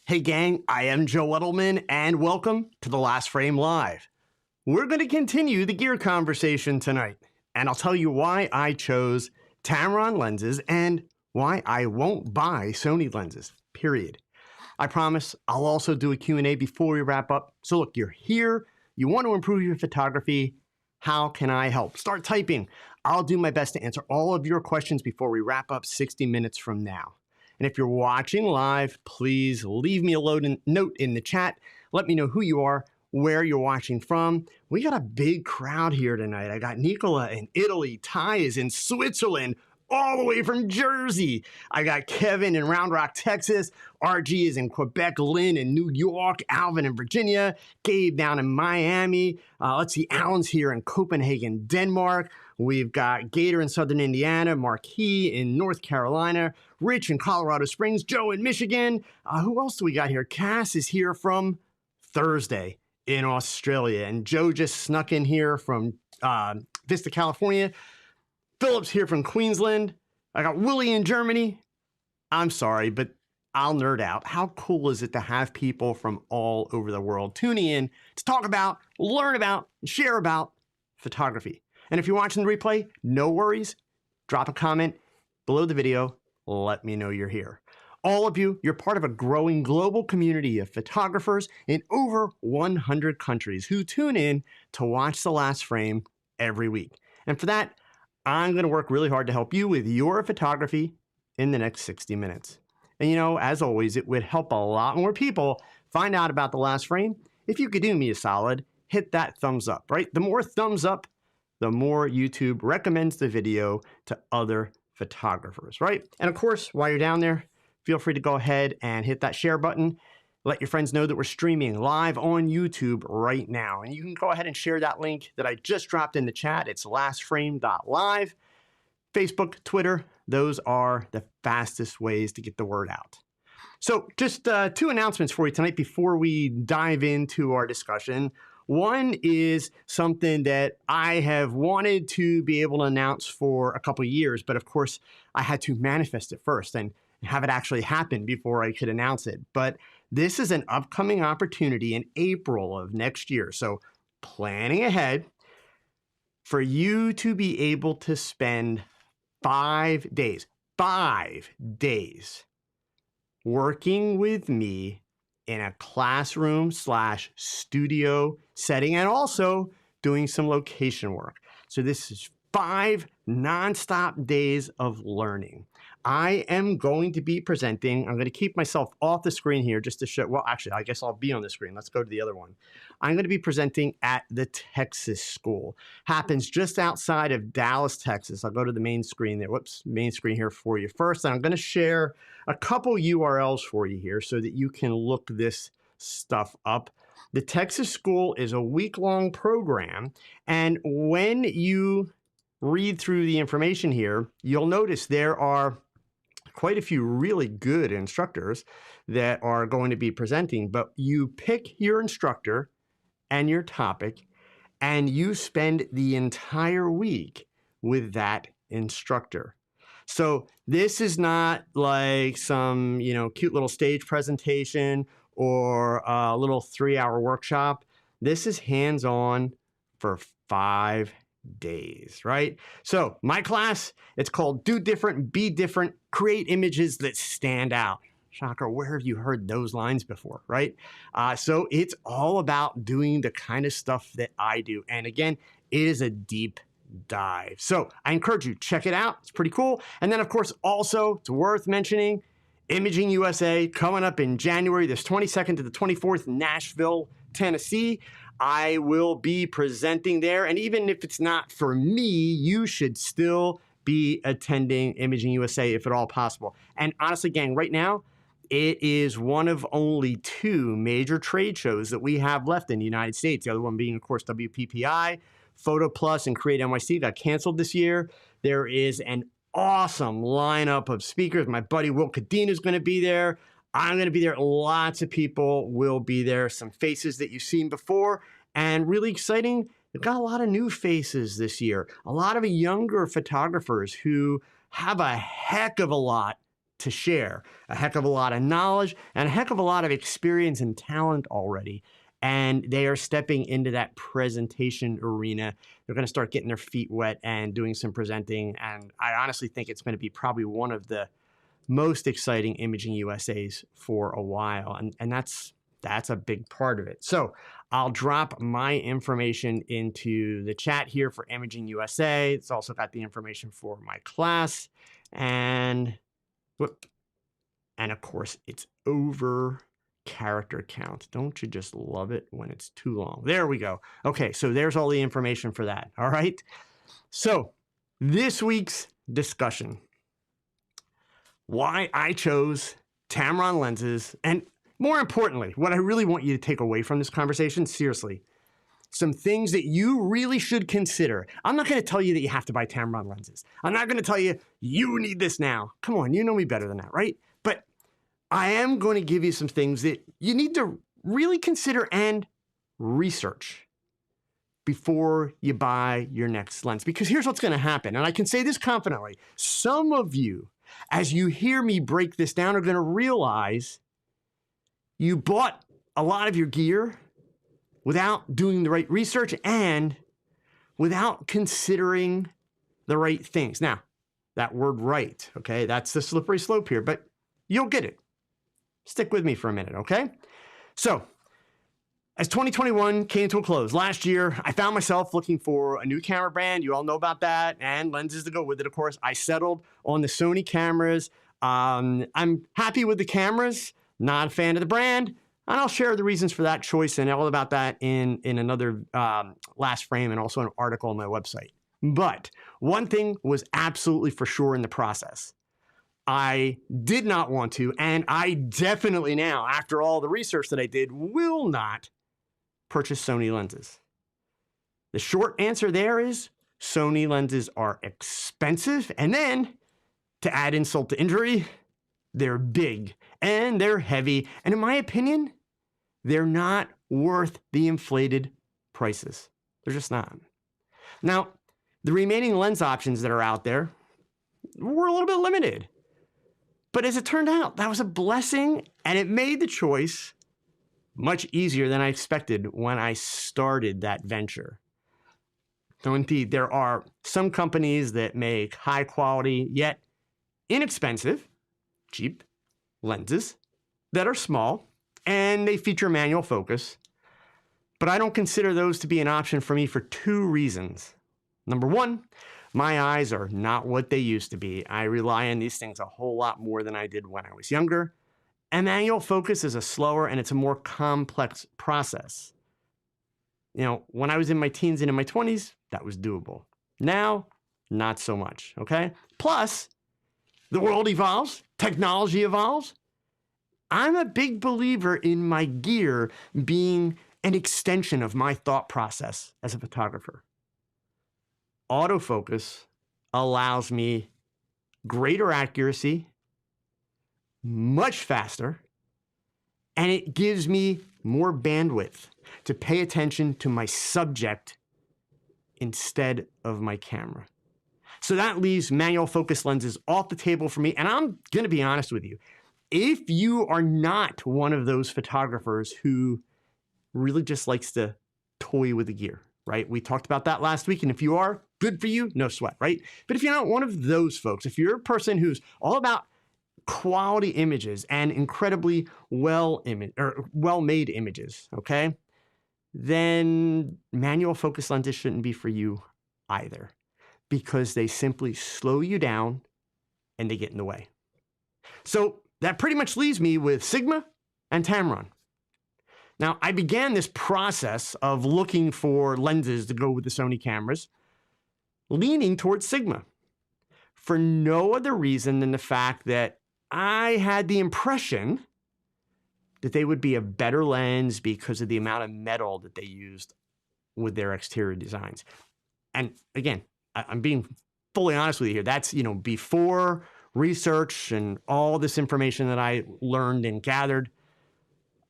Hey gang, I am Joe Edelman and welcome to The Last Frame Live. We're going to continue the gear conversation tonight, and I'll tell you why I chose Tamron lenses and why I won't buy Sony lenses, period. I promise I'll also do a Q&A before we wrap up. So look, you're here, you want to improve your photography. How can I help? Start typing. I'll do my best to answer all of your questions before we wrap up 60 minutes from now. And if you're watching live, please leave me a note in the chat. Let me know who you are, where you're watching from. We got a big crowd here tonight. I got Nicola in Italy. Ty is in Switzerland, all the way from Jersey. I got Kevin in Round Rock, Texas. RG is in Quebec. Lynn in New York. Alvin in Virginia. Gabe down in Miami. Let's see, Alan's here in Copenhagen, Denmark. We've got Gator in Southern Indiana, Marquis in North Carolina, Rich in Colorado Springs, Joe in Michigan. Who else do we got here? Cass is here from Thursday in Australia, and Joe just snuck in here from Vista, California. Philip's here from Queensland. I got Willie in Germany. I'm sorry, but I'll nerd out. How cool is it to have people from all over the world tuning in to talk about, learn about, and share about photography? And if you're watching the replay, no worries. Drop a comment below the video. Let me know you're here. All of you, you're part of a growing global community of photographers in over 100 countries who tune in to watch The Last Frame every week. And for that, I'm going to work really hard to help you with your photography in the next 60 minutes. And you know, as always, it would help a lot more people find out about The Last Frame if you could do me a solid, hit that thumbs up, right? The more thumbs up, the more YouTube recommends the video to other photographers, right? And of course, while you're down there, feel free to go ahead and hit that share button. Let your friends know that we're streaming live on YouTube right now. And you can go ahead and share that link that I just dropped in the chat. It's lastframe.live. Facebook, Twitter, those are the fastest ways to get the word out. So just two announcements for you tonight before we dive into our discussion. One is something that I have wanted to be able to announce for a couple of years, but of course I had to manifest it first and have it actually happen before I could announce it. But this is an upcoming opportunity in April of next year. So planning ahead for you to be able to spend 5 days working with me in a classroom / studio setting and also doing some location work. So this is 5 nonstop days of learning. I am going to be presenting, I'm going to keep myself off the screen here just to show, well, actually, I guess I'll be on the screen. Let's go to the other one. I'm going to be presenting at the Texas School. Happens just outside of Dallas, Texas. I'll go to the main screen there. Whoops, main screen here for you first. And I'm going to share a couple URLs for you here so that you can look this stuff up. The Texas School is a week-long program. And when you read through the information here, you'll notice there are quite a few really good instructors that are going to be presenting, but you pick your instructor and your topic, and you spend the entire week with that instructor. So this is not like some, cute little stage presentation or a little 3-hour workshop. This is hands-on for 5 days, right? So my class, it's called Do Different, Be Different, Create Images That Stand Out. Shocker, where have you heard those lines before, right? So it's all about doing the kind of stuff that I do. And again, it is a deep dive. So I encourage you, check it out. It's pretty cool. And then of course, also it's worth mentioning Imaging USA coming up in January, this 22nd to the 24th, Nashville, Tennessee. I will be presenting there. And even if it's not for me, you should still be attending Imaging USA if at all possible. And honestly, gang, right now, it is one of only 2 major trade shows that we have left in the United States. The other one being, of course, WPPI, Photo Plus, and Create NYC got canceled this year. There is an awesome lineup of speakers. My buddy Will Cadena is going to be there. I'm going to be there. Lots of people will be there. Some faces that you've seen before. And really exciting, they've got a lot of new faces this year. A lot of younger photographers who have a heck of a lot to share, a heck of a lot of knowledge, and a heck of a lot of experience and talent already. And they are stepping into that presentation arena. They're going to start getting their feet wet and doing some presenting. And I honestly think it's going to be probably one of the most exciting Imaging USAs for a while. And that's a big part of it. So I'll drop my information into the chat here for Imaging USA. It's also got the information for my class. And of course, it's over character count. Don't you just love it when it's too long? There we go. Okay, so there's all the information for that. All right. So this week's discussion, why I chose Tamron lenses, and more importantly, what I really want you to take away from this conversation, seriously, some things that you really should consider. I'm not going to tell you that you have to buy Tamron lenses. I'm not going to tell you, you need this now. Come on, you know me better than that, right? But I am going to give you some things that you need to really consider and research before you buy your next lens. Because here's what's going to happen, and I can say this confidently. Some of you, as you hear me break this down, are going to realize you bought a lot of your gear without doing the right research and without considering the right things. Now, that word right, okay, that's the slippery slope here, but you'll get it. Stick with me for a minute, okay? So, as 2021 came to a close last year, I found myself looking for a new camera brand. You all know about that, and lenses to go with it, of course. I settled on the Sony cameras. I'm happy with the cameras, not a fan of the brand, and I'll share the reasons for that choice and all about that in another last frame and also an article on my website. But one thing was absolutely for sure in the process. I did not want to, and I definitely now, after all the research that I did, will not purchase Sony lenses. The short answer there is Sony lenses are expensive, and then, to add insult to injury, they're big and they're heavy, and in my opinion, they're not worth the inflated prices. They're just not. Now, the remaining lens options that are out there were a little bit limited. But as it turned out, that was a blessing, and it made the choice much easier than I expected when I started that venture. So indeed, there are some companies that make high quality, yet inexpensive, cheap lenses that are small, and they feature manual focus. But I don't consider those to be an option for me for two reasons. Number one, my eyes are not what they used to be. I rely on these things a whole lot more than I did when I was younger. And manual focus is a slower and it's a more complex process. You know, when I was in my teens and in my 20s, that was doable. Now, not so much, okay? Plus, the world evolves, technology evolves. I'm a big believer in my gear being an extension of my thought process as a photographer. Autofocus allows me greater accuracy, much faster, and it gives me more bandwidth to pay attention to my subject instead of my camera. So that leaves manual focus lenses off the table for me, and I'm going to be honest with you. If you are not one of those photographers who really just likes to toy with the gear, right? We talked about that last week, and if you are, good for you, no sweat, right? But if you're not one of those folks, if you're a person who's all about quality images and incredibly well-made images, okay, then manual focus lenses shouldn't be for you either, because they simply slow you down and they get in the way. So that pretty much leaves me with Sigma and Tamron. Now, I began this process of looking for lenses to go with the Sony cameras, leaning towards Sigma, for no other reason than the fact that I had the impression that they would be a better lens because of the amount of metal that they used with their exterior designs. And again, I'm being fully honest with you here. That's, you know, before research and all this information that I learned and gathered.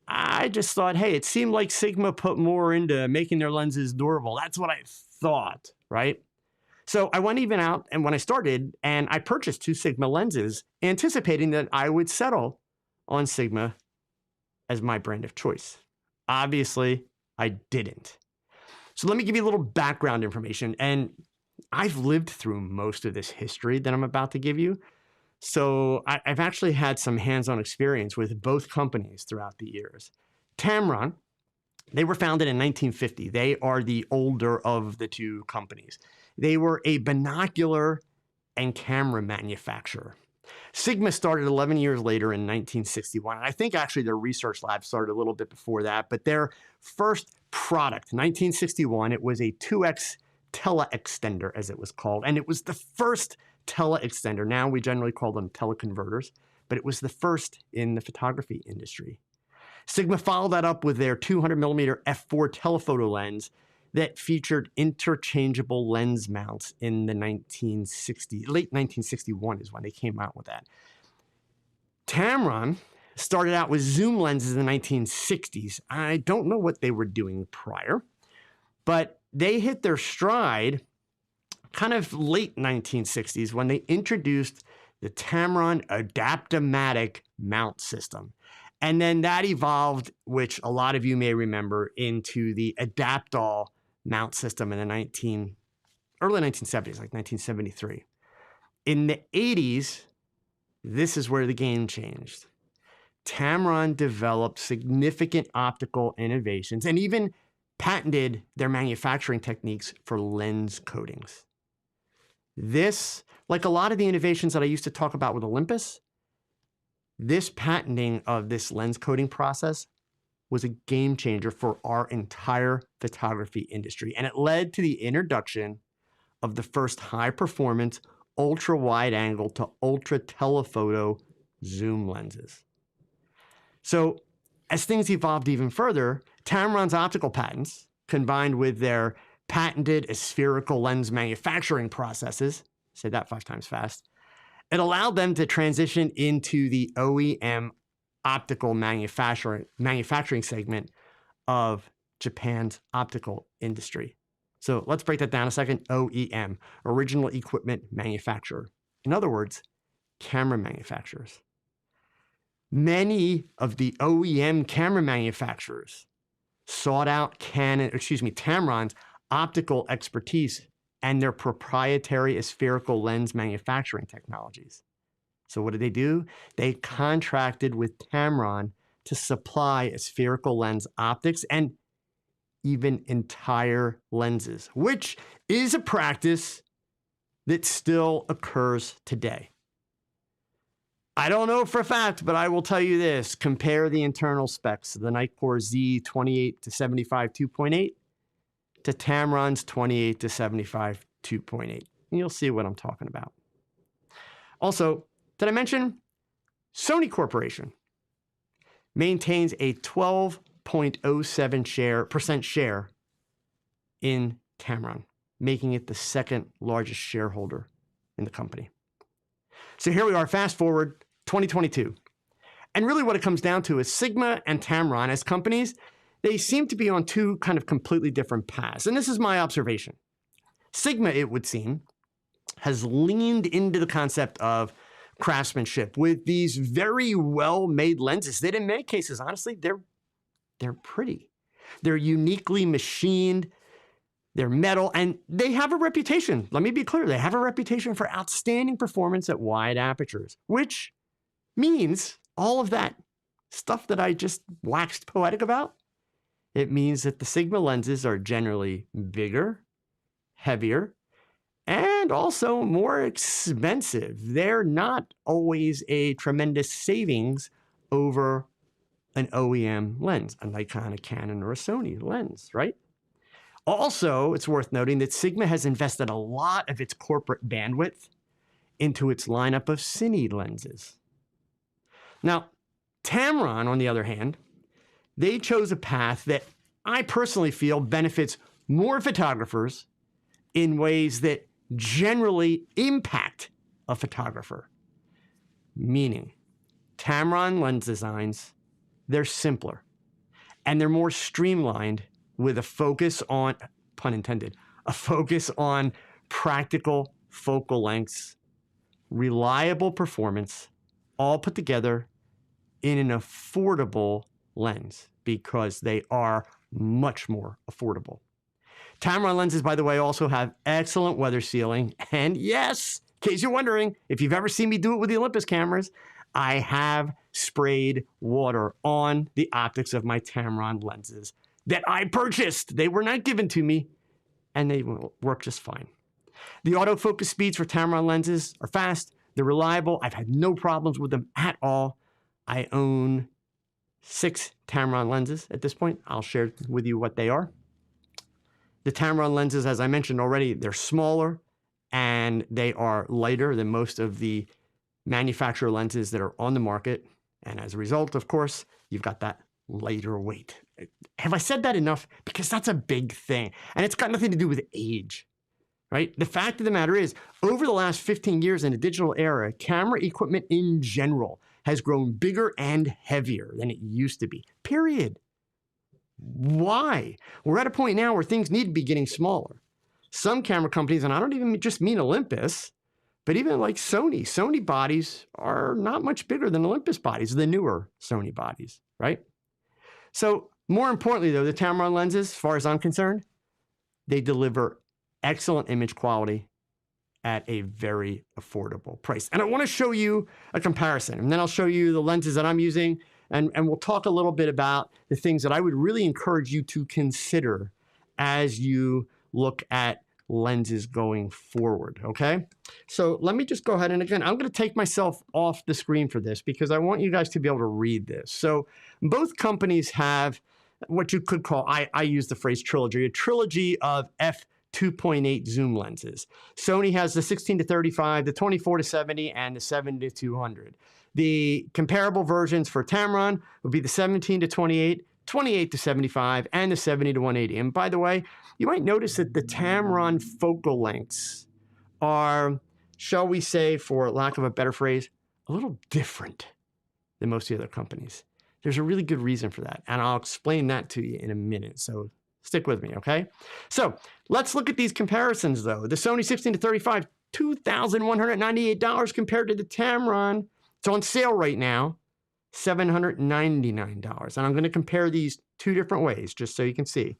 I just thought, hey, it seemed like Sigma put more into making their lenses durable. That's what I thought, right? So I went even out and when I started and I purchased 2 Sigma lenses, anticipating that I would settle on Sigma as my brand of choice. Obviously, I didn't. So let me give you a little background information. And I've lived through most of this history that I'm about to give you. So I've actually had some hands-on experience with both companies throughout the years. Tamron, they were founded in 1950. They are the older of the 2 companies. They were a binocular and camera manufacturer. Sigma started 11 years later in 1961. And I think actually their research lab started a little bit before that, but their first product, 1961, it was a 2X teleextender, as it was called. And it was the first teleextender. Now we generally call them teleconverters, but it was the first in the photography industry. Sigma followed that up with their 200 millimeter f4 telephoto lens that featured interchangeable lens mounts in the late 1961 is when they came out with that. Tamron started out with zoom lenses in the 1960s. I don't know what they were doing prior, but they hit their stride kind of late 1960s when they introduced the Tamron Adaptomatic mount system. And then that evolved, which a lot of you may remember, into the Adaptol mount system in the early 1970s, like 1973. In the 80s, this is where the game changed. Tamron developed significant optical innovations and even patented their manufacturing techniques for lens coatings. This, like a lot of the innovations that I used to talk about with Olympus, this patenting of this lens coating process was a game changer for our entire photography industry. And it led to the introduction of the first high performance, ultra wide angle to ultra telephoto zoom lenses. So as things evolved even further, Tamron's optical patents, combined with their patented spherical lens manufacturing processes, say that 5 times fast, it allowed them to transition into the OEM optical manufacturing segment of Japan's optical industry. So let's break that down a second. OEM, original equipment manufacturer. In other words, camera manufacturers. Many of the OEM camera manufacturers sought out Tamron's optical expertise and their proprietary spherical lens manufacturing technologies. So what did they do? They contracted with Tamron to supply spherical lens optics and even entire lenses, which is a practice that still occurs today. I don't know for a fact, but I will tell you this. Compare the internal specs of the Nikkor Z28 to 75 2.8 to Tamron's 28 to 75 2.8. And you'll see what I'm talking about. Also, did I mention Sony Corporation maintains a 12.07% share in Tamron, making it the second largest shareholder in the company. So here we are, fast forward 2022. And really what it comes down to is Sigma and Tamron as companies, they seem to be on 2 kind of completely different paths. And this is my observation. Sigma, it would seem, has leaned into the concept of craftsmanship with these very well-made lenses that in many cases, honestly, they're pretty. They're uniquely machined, they're metal, and they have a reputation. Let me be clear. They have a reputation for outstanding performance at wide apertures, which means all of that stuff that I just waxed poetic about. It means that the Sigma lenses are generally bigger, heavier, and also more expensive. They're not always a tremendous savings over an OEM lens, a Nikon, a Canon, or a Sony lens, right? Also, it's worth noting that Sigma has invested a lot of its corporate bandwidth into its lineup of cine lenses. Now, Tamron, on the other hand, they chose a path that I personally feel benefits more photographers in ways that generally impact a photographer. Meaning, Tamron lens designs, they're simpler and they're more streamlined with a focus on, pun intended, a focus on practical focal lengths, reliable performance, all put together in an affordable lens because they are much more affordable. Tamron lenses, by the way, also have excellent weather sealing. And yes, in case you're wondering, if you've ever seen me do it with the Olympus cameras, I have sprayed water on the optics of my Tamron lenses that I purchased. They were not given to me, and they work just fine. The autofocus speeds for Tamron lenses are fast. They're reliable. I've had no problems with them at all. I own 6 Tamron lenses at this point. I'll share with you what they are. The Tamron lenses, as I mentioned already, they're smaller and they are lighter than most of the manufacturer lenses that are on the market. And as a result, of course, you've got that lighter weight. Have I said that enough? Because that's a big thing. And it's got nothing to do with age, right? The fact of the matter is, over the last 15 years in the digital era, camera equipment in general has grown bigger and heavier than it used to be, period. Why? We're at a point now where things need to be getting smaller. Some camera companies, and I don't even just mean Olympus, but even like Sony bodies are not much bigger than Olympus bodies, the newer Sony bodies, right? So more importantly though, the Tamron lenses, as far as I'm concerned, they deliver excellent image quality at a very affordable price. And I want to show you a comparison, and then I'll show you the lenses that I'm using, and we'll talk a little bit about the things that I would really encourage you to consider as you look at lenses going forward, okay? So let me just go ahead, and again, I'm going to take myself off the screen for this because I want you guys to be able to read this. So both companies have what you could call, I use the phrase trilogy, a trilogy of f2.8 zoom lenses. Sony has the 16-35, the 24-70, and the 7-200. The comparable versions for Tamron would be the 17-28, 28-75, and the 70-180. And by the way, you might notice that the Tamron focal lengths are, shall we say, for lack of a better phrase, a little different than most of the other companies. There's a really good reason for that, and I'll explain that to you in a minute, so stick with me, okay? So let's look at these comparisons, though. The Sony 16-35, $2,198 compared to the Tamron. It's on sale right now, $799. And I'm going to compare these two different ways, just so you can see.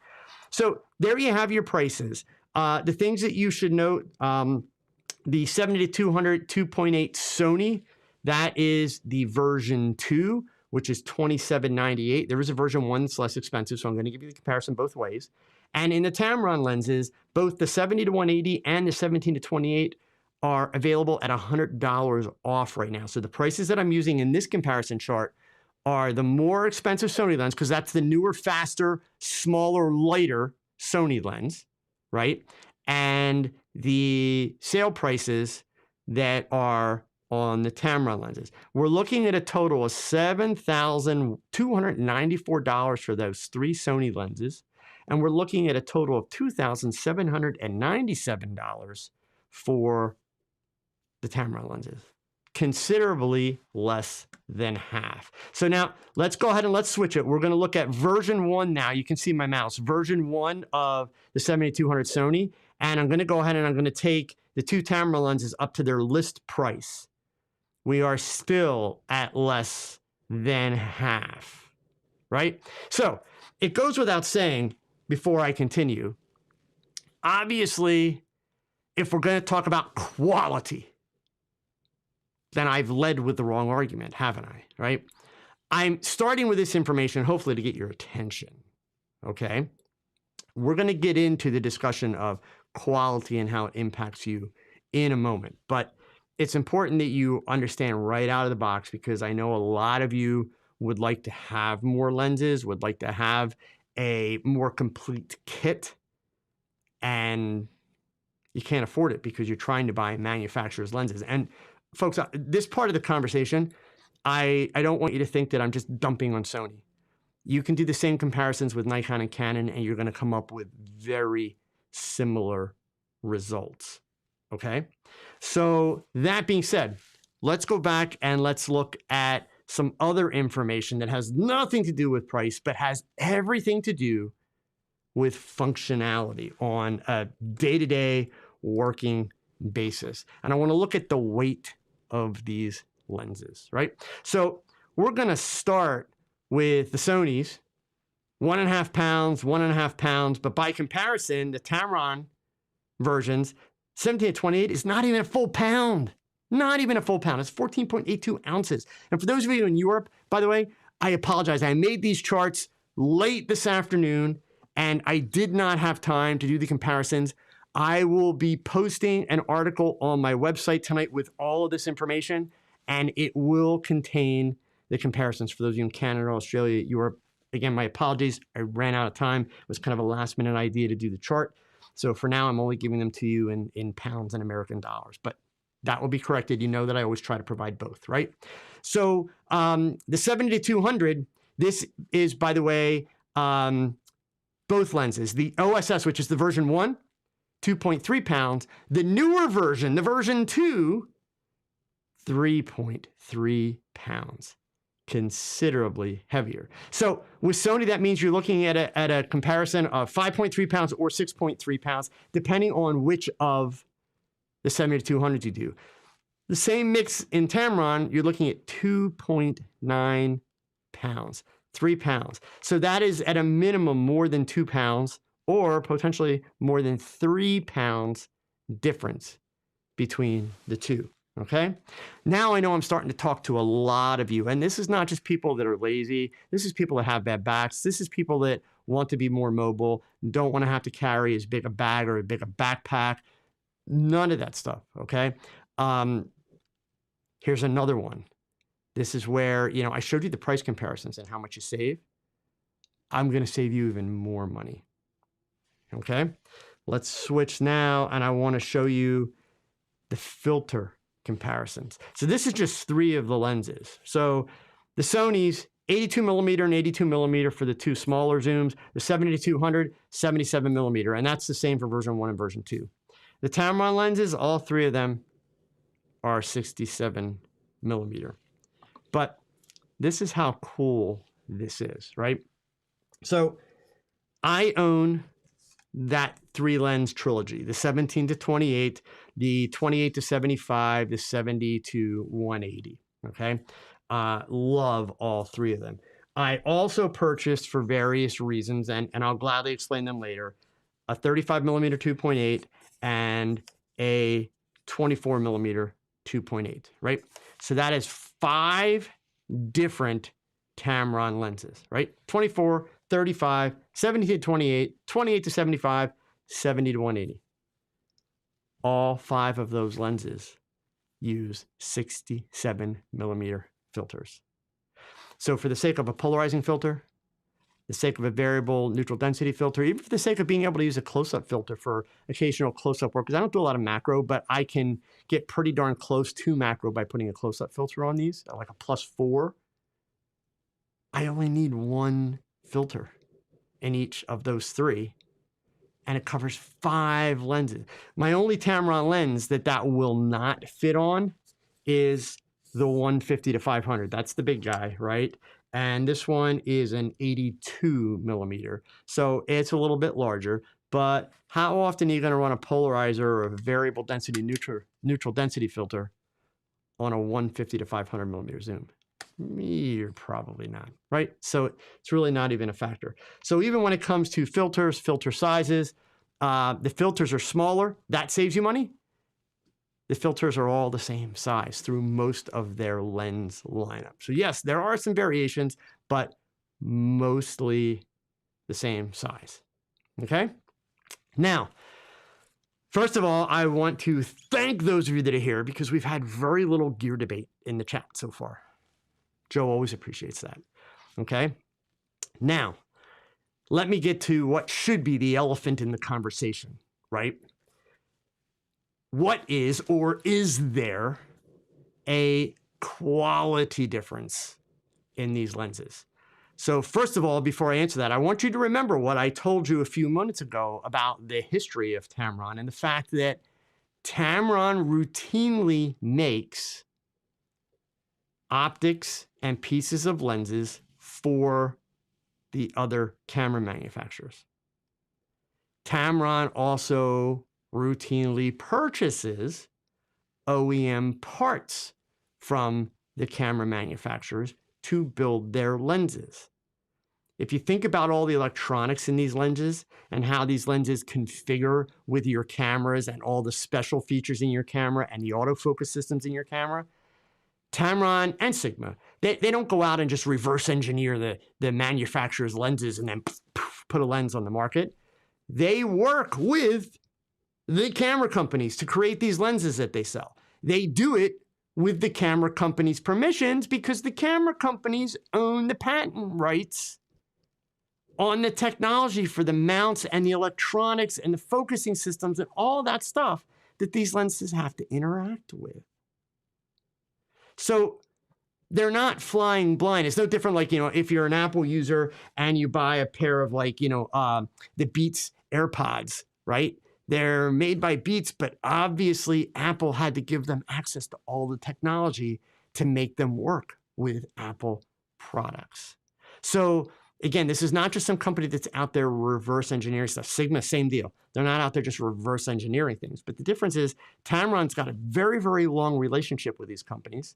So there you have your prices. The things that you should note, the 70-200 2.8 Sony, that is the version 2, which is $27.98. There is a version 1 that's less expensive, so I'm going to give you the comparison both ways. And in the Tamron lenses, both the 70-180 and the 17-28 are available at $100 off right now. So the prices that I'm using in this comparison chart are the more expensive Sony lens, because that's the newer, faster, smaller, lighter Sony lens, right? And the sale prices that are on the Tamron lenses. We're looking at a total of $7,294 for those 3 Sony lenses. And we're looking at a total of $2,797 for the Tamron lenses. Considerably less than half. So now let's go ahead and let's switch it. We're going to look at version 1 now. You can see my mouse. Version 1 of the 70-200 Sony. And I'm going to go ahead and I'm going to take the 2 Tamron lenses up to their list price. We are still at less than half, right? So it goes without saying, before I continue, obviously, if we're going to talk about quality, then I've led with the wrong argument, haven't I, right? I'm starting with this information, hopefully to get your attention, okay? We're going to get into the discussion of quality and how it impacts you in a moment, but it's important that you understand right out of the box, because I know a lot of you would like to have more lenses, would like to have a more complete kit, and you can't afford it because you're trying to buy manufacturer's lenses. And folks, this part of the conversation, I don't want you to think that I'm just dumping on Sony. You can do the same comparisons with Nikon and Canon, and you're going to come up with very similar results, okay? So that being said, let's go back and let's look at some other information that has nothing to do with price, but has everything to do with functionality on a day-to-day working basis. And I want to look at the weight of these lenses, right? So we're going to start with the Sonys, 1.5 pounds, 1.5 pounds, but by comparison, the Tamron versions, 17 to 28 is not even a full pound. Not even a full pound. It's 14.82 ounces. And for those of you in Europe, by the way, I apologize. I made these charts late this afternoon, and I did not have time to do the comparisons. I will be posting an article on my website tonight with all of this information, and it will contain the comparisons for those of you in Canada, Australia, Europe. Again, my apologies. I ran out of time. It was kind of a last-minute idea to do the chart. So for now, I'm only giving them to you in pounds and American dollars. But that will be corrected. You know that I always try to provide both, right? So the 70 to 200, this is, by the way, both lenses. The OSS, which is the version 1, 2.3 pounds. The newer version, the version 2, 3.3 pounds. Considerably heavier. So with Sony, that means you're looking at a comparison of 5.3 pounds or 6.3 pounds, depending on which of the 70 to 200s you do. The same mix in Tamron, you're looking at 2.9 pounds, 3 pounds. So that is at a minimum more than 2 pounds or potentially more than 3 pounds difference between the two. Okay. Now I know I'm starting to talk to a lot of you, and this is not just people that are lazy. This is people that have bad backs. This is people that want to be more mobile, don't want to have to carry as big a bag or as big a backpack. None of that stuff. Okay. Here's another one. This is where, I showed you the price comparisons and how much you save. I'm going to save you even more money. Okay. Let's switch now, and I want to show you the filter comparisons. So this is just 3 of the lenses. So the Sony's 82 millimeter and 82 millimeter for the 2 smaller zooms, the 70 to 200, 77 millimeter. And that's the same for version 1 and version 2. The Tamron lenses, all 3 of them are 67 millimeter. But this is how cool this is, right? So I own that 3 lens trilogy, the 17 to 28, the 28 to 75, the 70 to 180. Okay. Love all 3 of them. I also purchased, for various reasons, and I'll gladly explain them later, a 35 millimeter 2.8 and a 24 millimeter 2.8, right? So that is 5 different Tamron lenses, right? 24, 35, 70 to 28, 28 to 75, 70 to 180. All 5 of those lenses use 67 millimeter filters. So for the sake of a polarizing filter, the sake of a variable neutral density filter, even for the sake of being able to use a close-up filter for occasional close-up work, because I don't do a lot of macro, but I can get pretty darn close to macro by putting a close-up filter on these, like a +4. I only need 1 filter in each of those 3, and it covers 5 lenses. My only Tamron lens that will not fit on is the 150 to 500. That's the big guy, right? And this one is an 82 millimeter. So it's a little bit larger, but how often are you going to run a polarizer or a variable density neutral density filter on a 150 to 500 millimeter zoom? You're probably not, right? So it's really not even a factor. So even when it comes to filters, filter sizes, the filters are smaller. That saves you money. The filters are all the same size through most of their lens lineup. So yes, there are some variations, but mostly the same size. Okay? Now, first of all, I want to thank those of you that are here because we've had very little gear debate in the chat so far. Joe always appreciates that. Okay? Now, let me get to what should be the elephant in the conversation, right? What is, or is there, a quality difference in these lenses? So first of all, before I answer that, I want you to remember what I told you a few minutes ago about the history of Tamron and the fact that Tamron routinely makes optics and pieces of lenses for the other camera manufacturers. Tamron also routinely purchases OEM parts from the camera manufacturers to build their lenses. If you think about all the electronics in these lenses and how these lenses configure with your cameras and all the special features in your camera and the autofocus systems in your camera, Tamron and Sigma, they don't go out and just reverse engineer the manufacturer's lenses and then put a lens on the market. They work with the camera companies to create these lenses that they sell. They do it with the camera companies' permissions because the camera companies own the patent rights on the technology for the mounts and the electronics and the focusing systems and all that stuff that these lenses have to interact with. So they're not flying blind. It's no different like, if you're an Apple user and you buy a pair of the Beats AirPods, right? They're made by Beats, but obviously Apple had to give them access to all the technology to make them work with Apple products. So again, this is not just some company that's out there reverse engineering stuff. Sigma, same deal. They're not out there just reverse engineering things. But the difference is Tamron's got a very, very long relationship with these companies.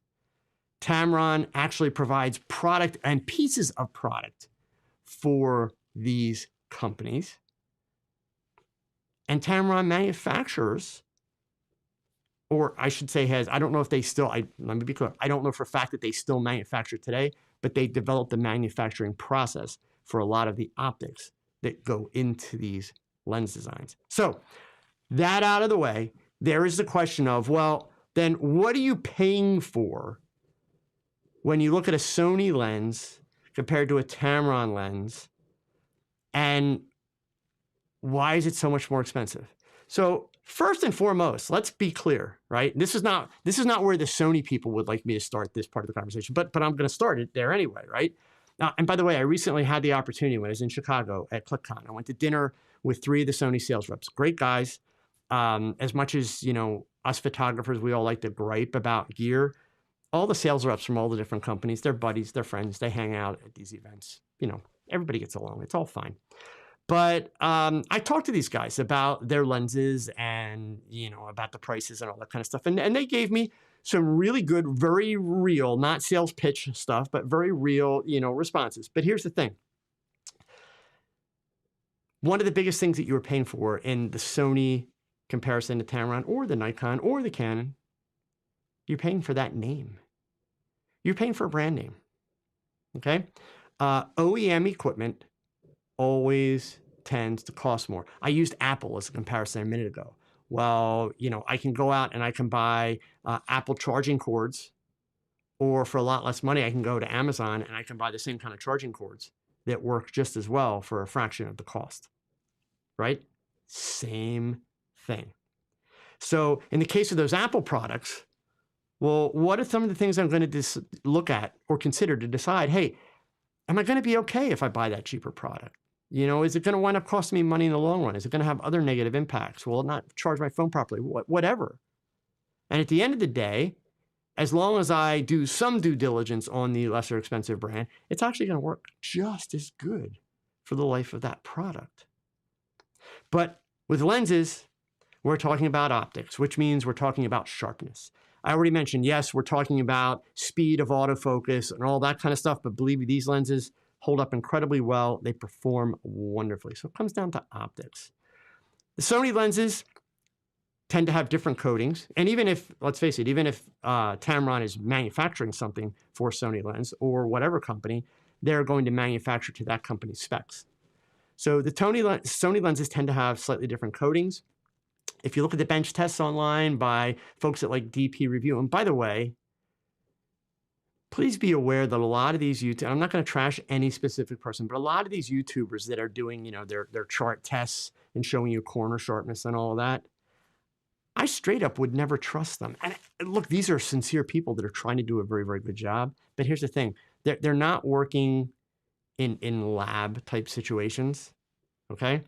Tamron actually provides product and pieces of product for these companies. And Tamron manufactures, or I should say I don't know if they still, let me be clear, I don't know for a fact that they still manufacture today, but they developed the manufacturing process for a lot of the optics that go into these lens designs. So that out of the way, there is the question of, well, then what are you paying for when you look at a Sony lens compared to a Tamron lens, and why is it so much more expensive? So first and foremost, let's be clear, right? This is not where the Sony people would like me to start this part of the conversation, but I'm going to start it there anyway, right? And by the way, I recently had the opportunity when I was in Chicago at ClickCon. I went to dinner with 3 of the Sony sales reps. Great guys. As much as, us photographers, we all like to gripe about gear. All the sales reps from all the different companies, they're buddies, they're friends, they hang out at these events. Everybody gets along. It's all fine. But I talked to these guys about their lenses and, about the prices and all that kind of stuff. And they gave me some really good, very real, not sales pitch stuff, but very real, responses. But here's the thing. One of the biggest things that you were paying for in the Sony comparison to Tamron or the Nikon or the Canon, you're paying for that name. You're paying for a brand name, okay? OEM equipment always tends to cost more. I used Apple as a comparison a minute ago. Well, I can go out and I can buy Apple charging cords, or for a lot less money, I can go to Amazon and I can buy the same kind of charging cords that work just as well for a fraction of the cost, right? Same thing. So in the case of those Apple products, well, what are some of the things I'm going to look at or consider to decide, hey, am I going to be okay if I buy that cheaper product? Is it going to wind up costing me money in the long run? Is it going to have other negative impacts? Will it not charge my phone properly? Whatever. And at the end of the day, as long as I do some due diligence on the lesser expensive brand, it's actually going to work just as good for the life of that product. But with lenses, we're talking about optics, which means we're talking about sharpness. I already mentioned, yes, we're talking about speed of autofocus and all that kind of stuff, but believe me, these lenses hold up incredibly well. They perform wonderfully. So it comes down to optics. The Sony lenses tend to have different coatings. And even if, let's face it, even if Tamron is manufacturing something for Sony lens or whatever company, they're going to manufacture to that company's specs. So the Sony lenses tend to have slightly different coatings. If you look at the bench tests online by folks at like DP Review, and by the way, please be aware that a lot of these YouTube, I'm not going to trash any specific person, but a lot of these YouTubers that are doing, their chart tests and showing you corner sharpness and all of that, I straight up would never trust them. And look, these are sincere people that are trying to do a very, very good job. But here's the thing. They're not working in lab type situations. Okay.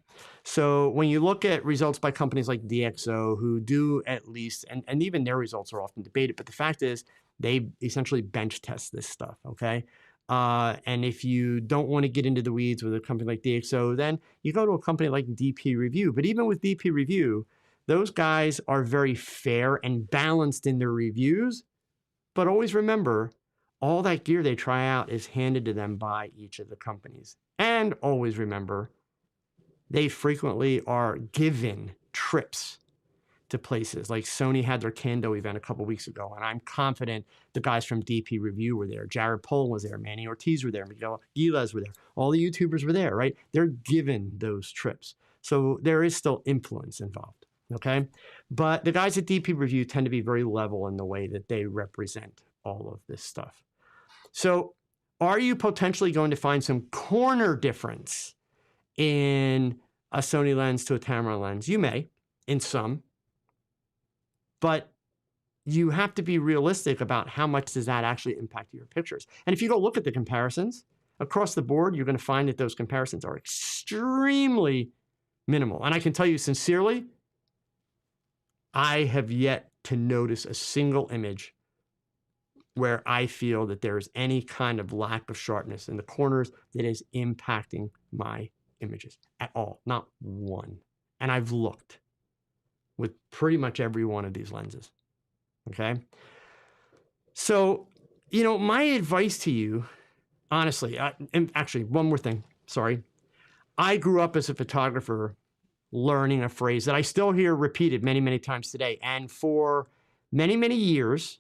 So when you look at results by companies like DxO, who do at least, and even their results are often debated, but the fact is they essentially bench test this stuff. Okay. And if you don't want to get into the weeds with a company like DxO, then you go to a company like DP Review. But even with DP Review, those guys are very fair and balanced in their reviews, but always remember, all that gear they try out is handed to them by each of the companies. And always remember, they frequently are given trips to places. Like Sony had their Kando event a couple weeks ago, and I'm confident the guys from DP Review were there. Jared Poland was there. Manny Ortiz were there. Miguel Aguilas were there. All the YouTubers were there, right? They're given those trips. So there is still influence involved, okay? But the guys at DP Review tend to be very level in the way that they represent all of this stuff. So are you potentially going to find some corner difference in a Sony lens to a Tamron lens? You may, in some. But you have to be realistic about how much does that actually impact your pictures. And if you go look at the comparisons across the board, you're going to find that those comparisons are extremely minimal. And I can tell you sincerely, I have yet to notice a single image where I feel that there is any kind of lack of sharpness in the corners that is impacting my images at all. Not one. And I've looked with pretty much every one of these lenses, okay? So, you know, my advice to you, honestly, and actually, one more thing, sorry. I grew up as a photographer learning a phrase that I still hear repeated many, many times today. And for many, many years,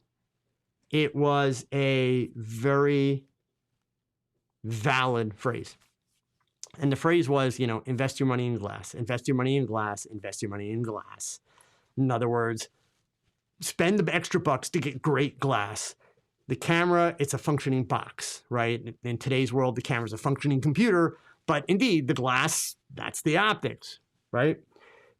it was a very valid phrase. And the phrase was, you know, invest your money in glass, invest your money in glass, invest your money in glass. In other words, spend the extra bucks to get great glass. The camera, it's a functioning box, right? In today's world, the camera's a functioning computer, but indeed, the glass, that's the optics, right?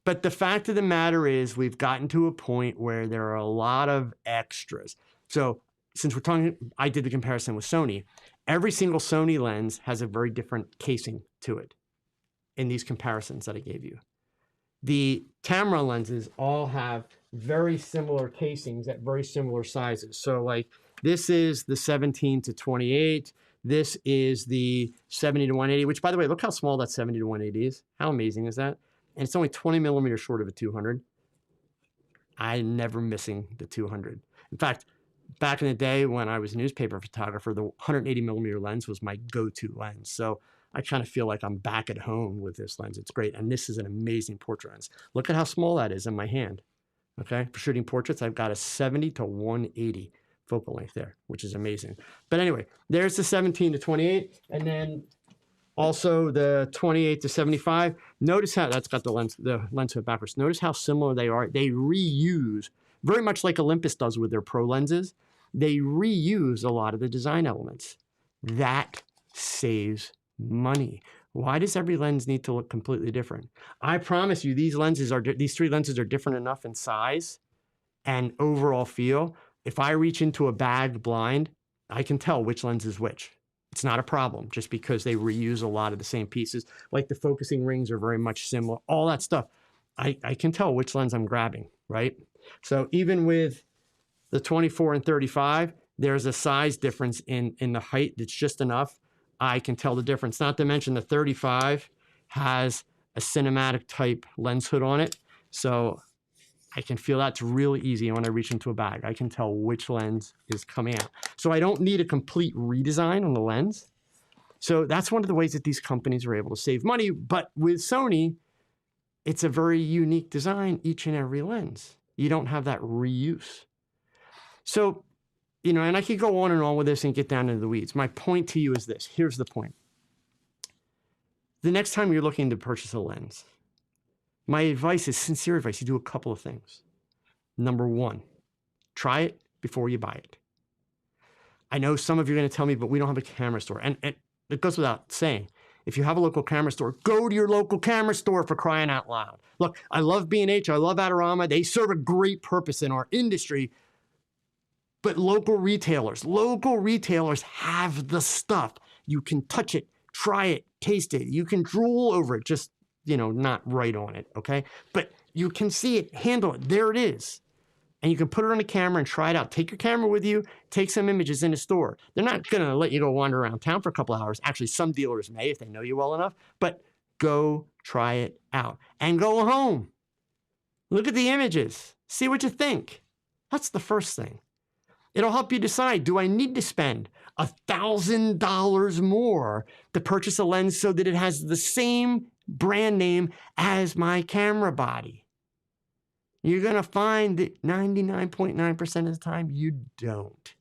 But the fact of the matter is we've gotten to a point where there are a lot of extras. So since we're talking, I did the comparison with Sony. Every single Sony lens has a very different casing to it in these comparisons that I gave you. The Tamron lenses all have very similar casings at very similar sizes. So like this is the 17 to 28. This is the 70 to 180, which by the way, look how small that 70 to 180 is. How amazing is that? And it's only 20 millimeters short of a 200. I'm never missing the 200. In fact, back in the day when I was a newspaper photographer, the 180 millimeter lens was my go-to lens. So I kind of feel like I'm back at home with this lens. It's great. And this is an amazing portrait lens. Look at how small that is in my hand. Okay. For shooting portraits, I've got a 70 to 180 focal length there, which is amazing. But anyway, there's the 17 to 28. And then also the 28 to 75. Notice how that's got the lens hood backwards. Notice how similar they are. They reuse, very much like Olympus does with their pro lenses. They reuse a lot of the design elements. That saves money. Why does every lens need to look completely different? I promise you, these three lenses are different enough in size and overall feel. If I reach into a bag blind, I can tell which lens is which. It's not a problem just because they reuse a lot of the same pieces. Like the focusing rings are very much similar, all that stuff. I can tell which lens I'm grabbing, right? So even with the 24 and 35, there's a size difference in the height that's just enough. I can tell the difference. Not to mention the 35 has a cinematic type lens hood on it. So I can feel that's really easy when I reach into a bag. I can tell which lens is coming out. So I don't need a complete redesign on the lens. So that's one of the ways that these companies are able to save money. But with Sony, it's a very unique design, each and every lens. You don't have that reuse. So, you know, and I could go on and on with this and get down into the weeds. My point to you is this. Here's the point. The next time you're looking to purchase a lens, my advice is sincere advice. You do a couple of things. Number one, try it before you buy it. I know some of you are going to tell me, but we don't have a camera store. And it goes without saying, if you have a local camera store, go to your local camera store, for crying out loud. Look, I love B&H. I love Adorama. They serve a great purpose in our industry. But local retailers have the stuff. You can touch it, try it, taste it. You can drool over it, just, you know, not right on it, okay? But you can see it, handle it. There it is. And you can put it on a camera and try it out. Take your camera with you, take some images in a store. They're not going to let you go wander around town for a couple of hours. Actually, some dealers may if they know you well enough. But go try it out and go home. Look at the images. See what you think. That's the first thing. It'll help you decide, do I need to spend $1,000 more to purchase a lens so that it has the same brand name as my camera body? You're going to find that 99.9% of the time you don't,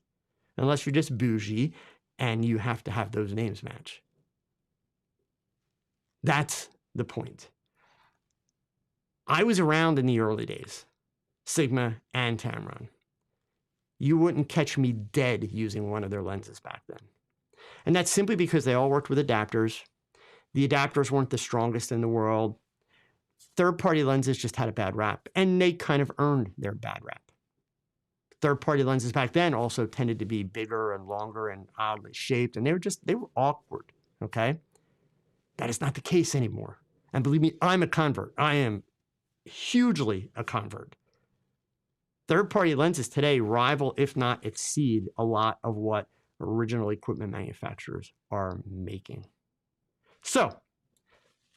unless you're just bougie and you have to have those names match. That's the point. I was around in the early days, Sigma and Tamron. You wouldn't catch me dead using one of their lenses back then. And that's simply because they all worked with adapters. The adapters weren't the strongest in the world. Third-party lenses just had a bad rap, and they kind of earned their bad rap. Third-party lenses back then also tended to be bigger and longer and oddly shaped, and they were awkward, okay? That is not the case anymore. And believe me, I'm a convert. I am hugely a convert. Third-party lenses today rival, if not exceed, a lot of what original equipment manufacturers are making. So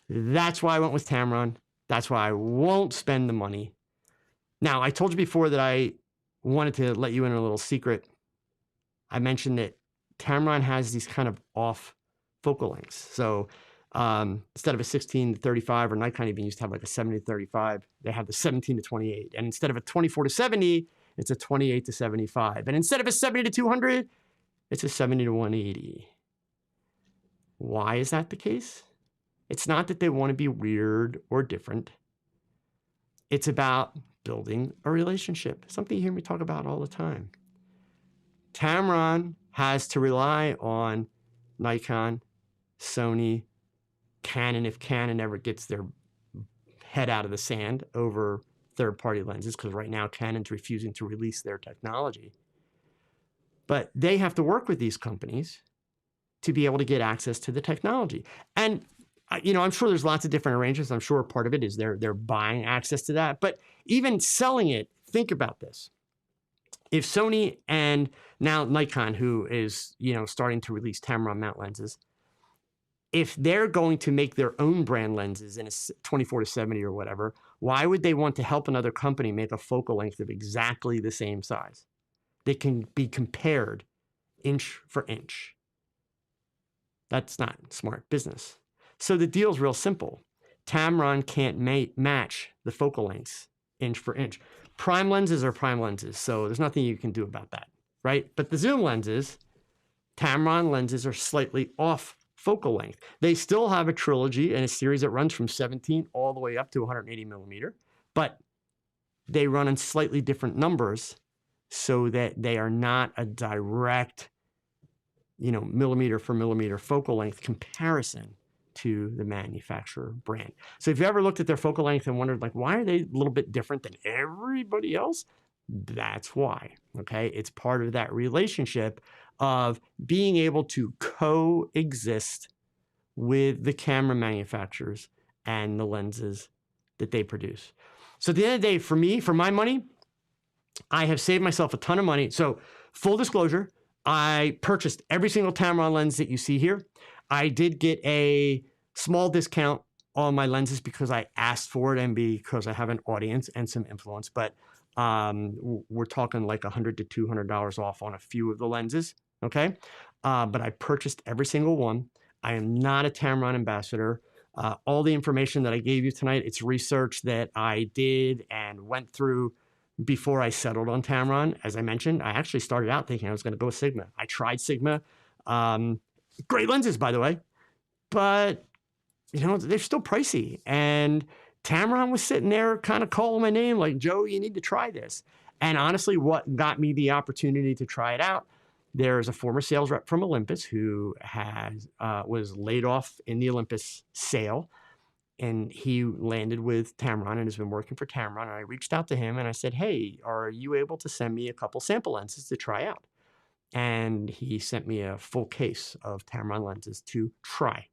that's why I went with Tamron. That's why I won't spend the money. Now, I told you before that I wanted to let you in a little secret. I mentioned that Tamron has these kind of off focal lengths. So instead of a 16-35, or Nikon even used to have like a 70-35, they have the 17-28. And instead of a 24-70, it's a 28-75. And instead of a 70-200, it's a 70-180. Why is that the case? It's not that they want to be weird or different. It's about building a relationship, something you hear me talk about all the time. Tamron has to rely on Nikon, Sony, Canon, if Canon ever gets their head out of the sand over third-party lenses, because right now Canon's refusing to release their technology. But they have to work with these companies to be able to get access to the technology. And I'm sure there's lots of different arrangements. I'm sure part of it is they're buying access to that. But even selling it, think about this. If Sony and now Nikon, who is starting to release Tamron mount lenses, if they're going to make their own brand lenses in a 24-70 or whatever, why would they want to help another company make a focal length of exactly the same size? They can be compared inch for inch. That's not smart business. So the deal's real simple. Tamron can't match the focal lengths inch for inch. Prime lenses are prime lenses, so there's nothing you can do about that, right? But the zoom lenses, Tamron lenses are slightly off focal length. They still have a trilogy and a series that runs from 17 all the way up to 180 millimeter, but they run in slightly different numbers so that they are not a direct, millimeter for millimeter focal length comparison to the manufacturer brand. So if you ever looked at their focal length and wondered, why are they a little bit different than everybody else? That's why, okay? It's part of that relationship of being able to coexist with the camera manufacturers and the lenses that they produce. So at the end of the day, for me, for my money, I have saved myself a ton of money. So full disclosure, I purchased every single Tamron lens that you see here. I did get a small discount on my lenses because I asked for it and because I have an audience and some influence, but we're talking like $100 to $200 off on a few of the lenses, okay? But I purchased every single one. I am not a Tamron ambassador. All the information that I gave you tonight, it's research that I did and went through before I settled on Tamron. As I mentioned, I actually started out thinking I was going to go with Sigma. I tried Sigma. Great lenses, by the way, but they're still pricey. And Tamron was sitting there kind of calling my name like, Joe, you need to try this. And honestly, what got me the opportunity to try it out, there's a former sales rep from Olympus who was laid off in the Olympus sale. And he landed with Tamron and has been working for Tamron. And I reached out to him and I said, hey, are you able to send me a couple sample lenses to try out? And he sent me a full case of Tamron lenses to try.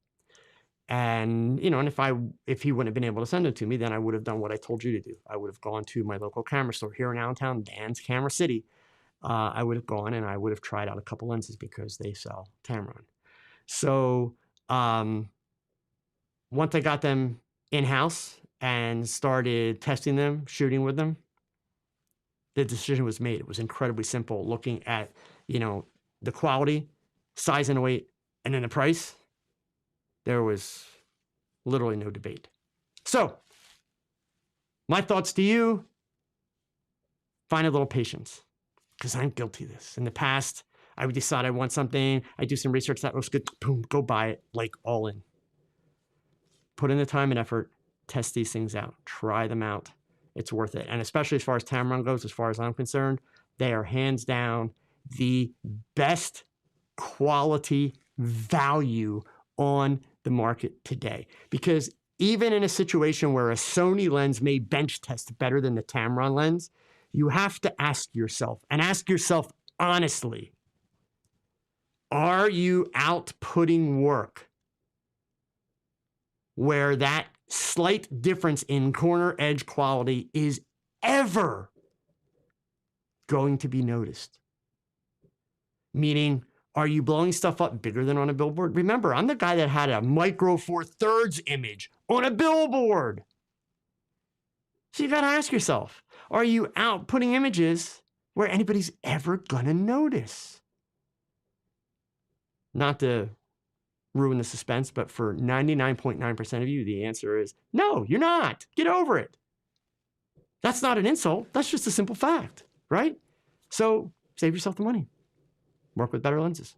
And, and if he wouldn't have been able to send it to me, then I would have done what I told you to do. I would have gone to my local camera store here in Allentown, Dan's Camera City. I would have gone and I would have tried out a couple lenses because they sell Tamron. So once I got them in-house and started testing them, shooting with them, the decision was made. It was incredibly simple looking at, the quality, size and weight, and then the price. There was literally no debate. So, my thoughts to you, find a little patience, because I'm guilty of this. In the past, I would decide I want something, I do some research, that looks good, boom, go buy it, like all in. Put in the time and effort, test these things out, try them out. It's worth it. And especially as far as Tamron goes, as far as I'm concerned, they are hands down the best quality value on the market today. Because even in a situation where a Sony lens may bench test better than the Tamron lens, you have to ask yourself, and ask yourself honestly, are you outputting work where that slight difference in corner edge quality is ever going to be noticed? Meaning, are you blowing stuff up bigger than on a billboard? Remember, I'm the guy that had a micro four thirds image on a billboard. So you got to ask yourself, are you outputting images where anybody's ever going to notice? Not to ruin the suspense, but for 99.9% of you, the answer is no, you're not. Get over it. That's not an insult. That's just a simple fact, right? So save yourself the money. Work with better lenses.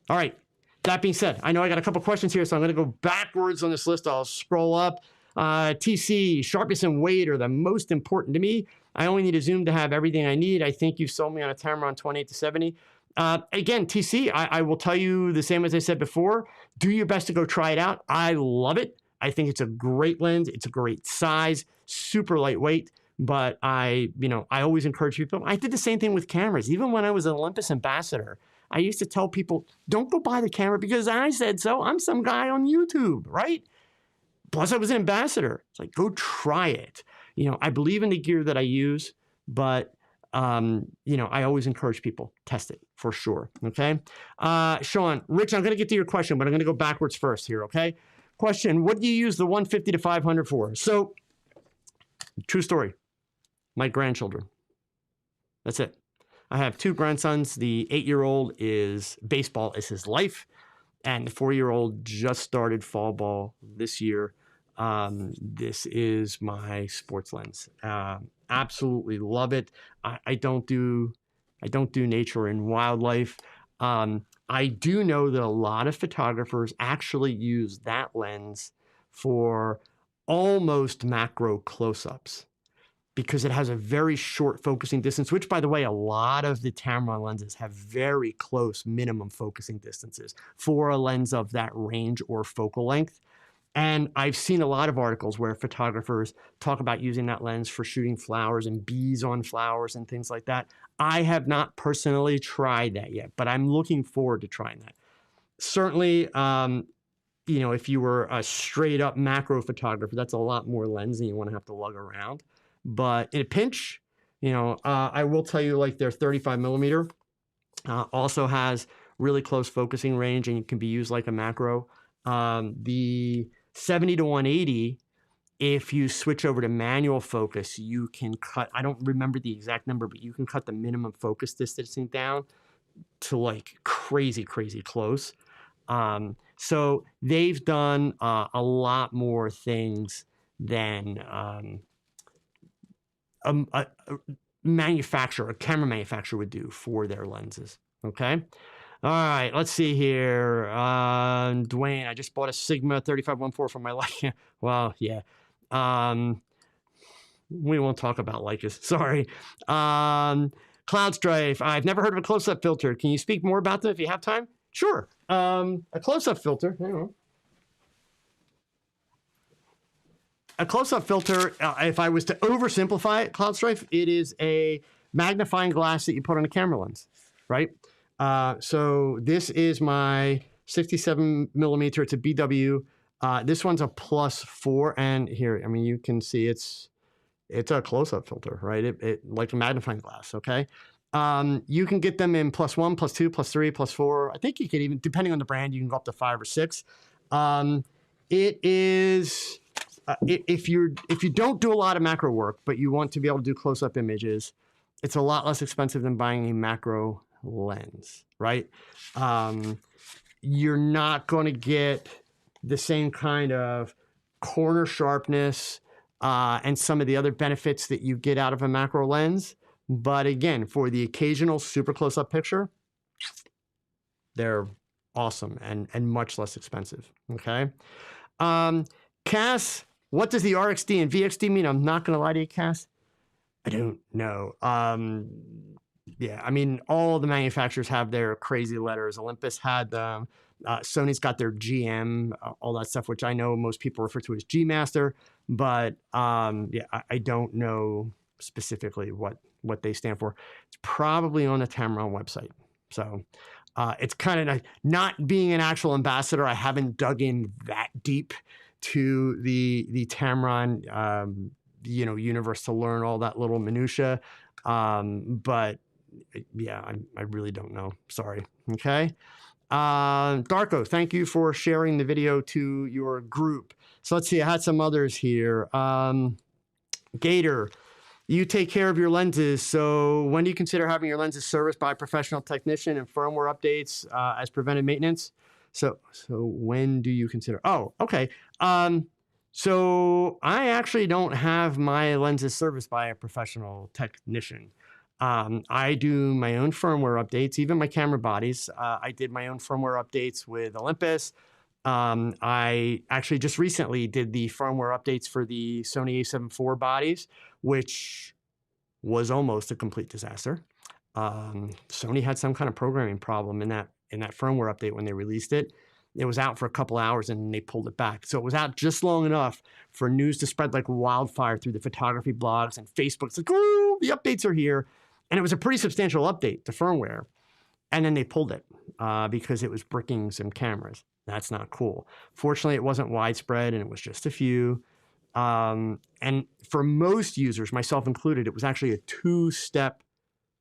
All right. That being said, I know I got a couple questions here, so I'm going to go backwards on this list. I'll scroll up. TC, sharpness and weight are the most important to me. I only need a zoom to have everything I need. I think you sold me on a Tamron 28 to 70. Again, TC, I will tell you the same as I said before. Do your best to go try it out. I love it. I think it's a great lens. It's a great size, super lightweight. But I always encourage people. I did the same thing with cameras. Even when I was an Olympus ambassador, I used to tell people, don't go buy the camera because I said so. I'm some guy on YouTube, right? Plus, I was an ambassador. It's like, go try it. I believe in the gear that I use, but I always encourage people, test it for sure, okay? Sean, Rich, I'm going to get to your question, but I'm going to go backwards first here, okay? Question, what do you use the 150 to 500 for? So, true story, my grandchildren. That's it. I have two grandsons. The 8-year-old is baseball is his life, and the 4-year-old just started fall ball this year. This is my sports lens. Absolutely love it. I don't do nature and wildlife. I do know that a lot of photographers actually use that lens for almost macro close-ups because it has a very short focusing distance, which, by the way, a lot of the Tamron lenses have very close minimum focusing distances for a lens of that range or focal length. And I've seen a lot of articles where photographers talk about using that lens for shooting flowers and bees on flowers and things like that. I have not personally tried that yet, but I'm looking forward to trying that. Certainly, if you were a straight up macro photographer, that's a lot more lens than you want to have to lug around. But in a pinch, I will tell you, like, their 35 millimeter also has really close focusing range and it can be used like a macro. The 70 to 180, if you switch over to manual focus, you can cut, I don't remember the exact number, but you can cut the minimum focus distancing down to like crazy, crazy close. So they've done a lot more things than a camera manufacturer would do for their lenses. Okay. All right, let's see here. Dwayne, I just bought a Sigma 3514 for my Leica. Well, yeah. We won't talk about Leicas. Sorry. Cloud Strife. I've never heard of a close-up filter. Can you speak more about that if you have time? Sure. A close-up filter. Hang on. A close-up filter, if I was to oversimplify it, Cloud Strife, it is a magnifying glass that you put on a camera lens, right? So this is my 67 millimeter. It's a BW. This one's a +4, and here, I mean, you can see it's a close-up filter, right? It like a magnifying glass. Okay. You can get them in +1, +2, +3, +4. I think you can even, depending on the brand, you can go up to 5 or 6. It is if you don't do a lot of macro work, but you want to be able to do close-up images, it's a lot less expensive than buying a macro lens, right? You're not going to get the same kind of corner sharpness and some of the other benefits that you get out of a macro lens. But again, for the occasional super close-up picture, they're awesome and much less expensive, okay? Cass, what does the RXD and VXD mean? I'm not going to lie to you, Cass. I don't know. Yeah, I mean, all the manufacturers have their crazy letters. Olympus had them. Sony's got their GM, all that stuff, which I know most people refer to as G Master. But yeah, I don't know specifically what they stand for. It's probably on the Tamron website. So it's kind of nice. Not being an actual ambassador, I haven't dug in that deep to the Tamron universe to learn all that little minutia. But yeah, I really don't know. Sorry. Okay. Darko, thank you for sharing the video to your group. So let's see, I had some others here. Gator, you take care of your lenses. So when do you consider having your lenses serviced by a professional technician and firmware updates as preventive maintenance? So when do you consider? Oh, okay. So I actually don't have my lenses serviced by a professional technician. I do my own firmware updates, even my camera bodies. I did my own firmware updates with Olympus. I actually just recently did the firmware updates for the Sony a7 IV bodies, which was almost a complete disaster. Sony had some kind of programming problem in that firmware update when they released it. It was out for a couple hours and they pulled it back. So it was out just long enough for news to spread like wildfire through the photography blogs and Facebook. It's like, oh, the updates are here. And it was a pretty substantial update to firmware. And then they pulled it because it was bricking some cameras. That's not cool. Fortunately, it wasn't widespread and it was just a few. And for most users, myself included, it was actually a two-step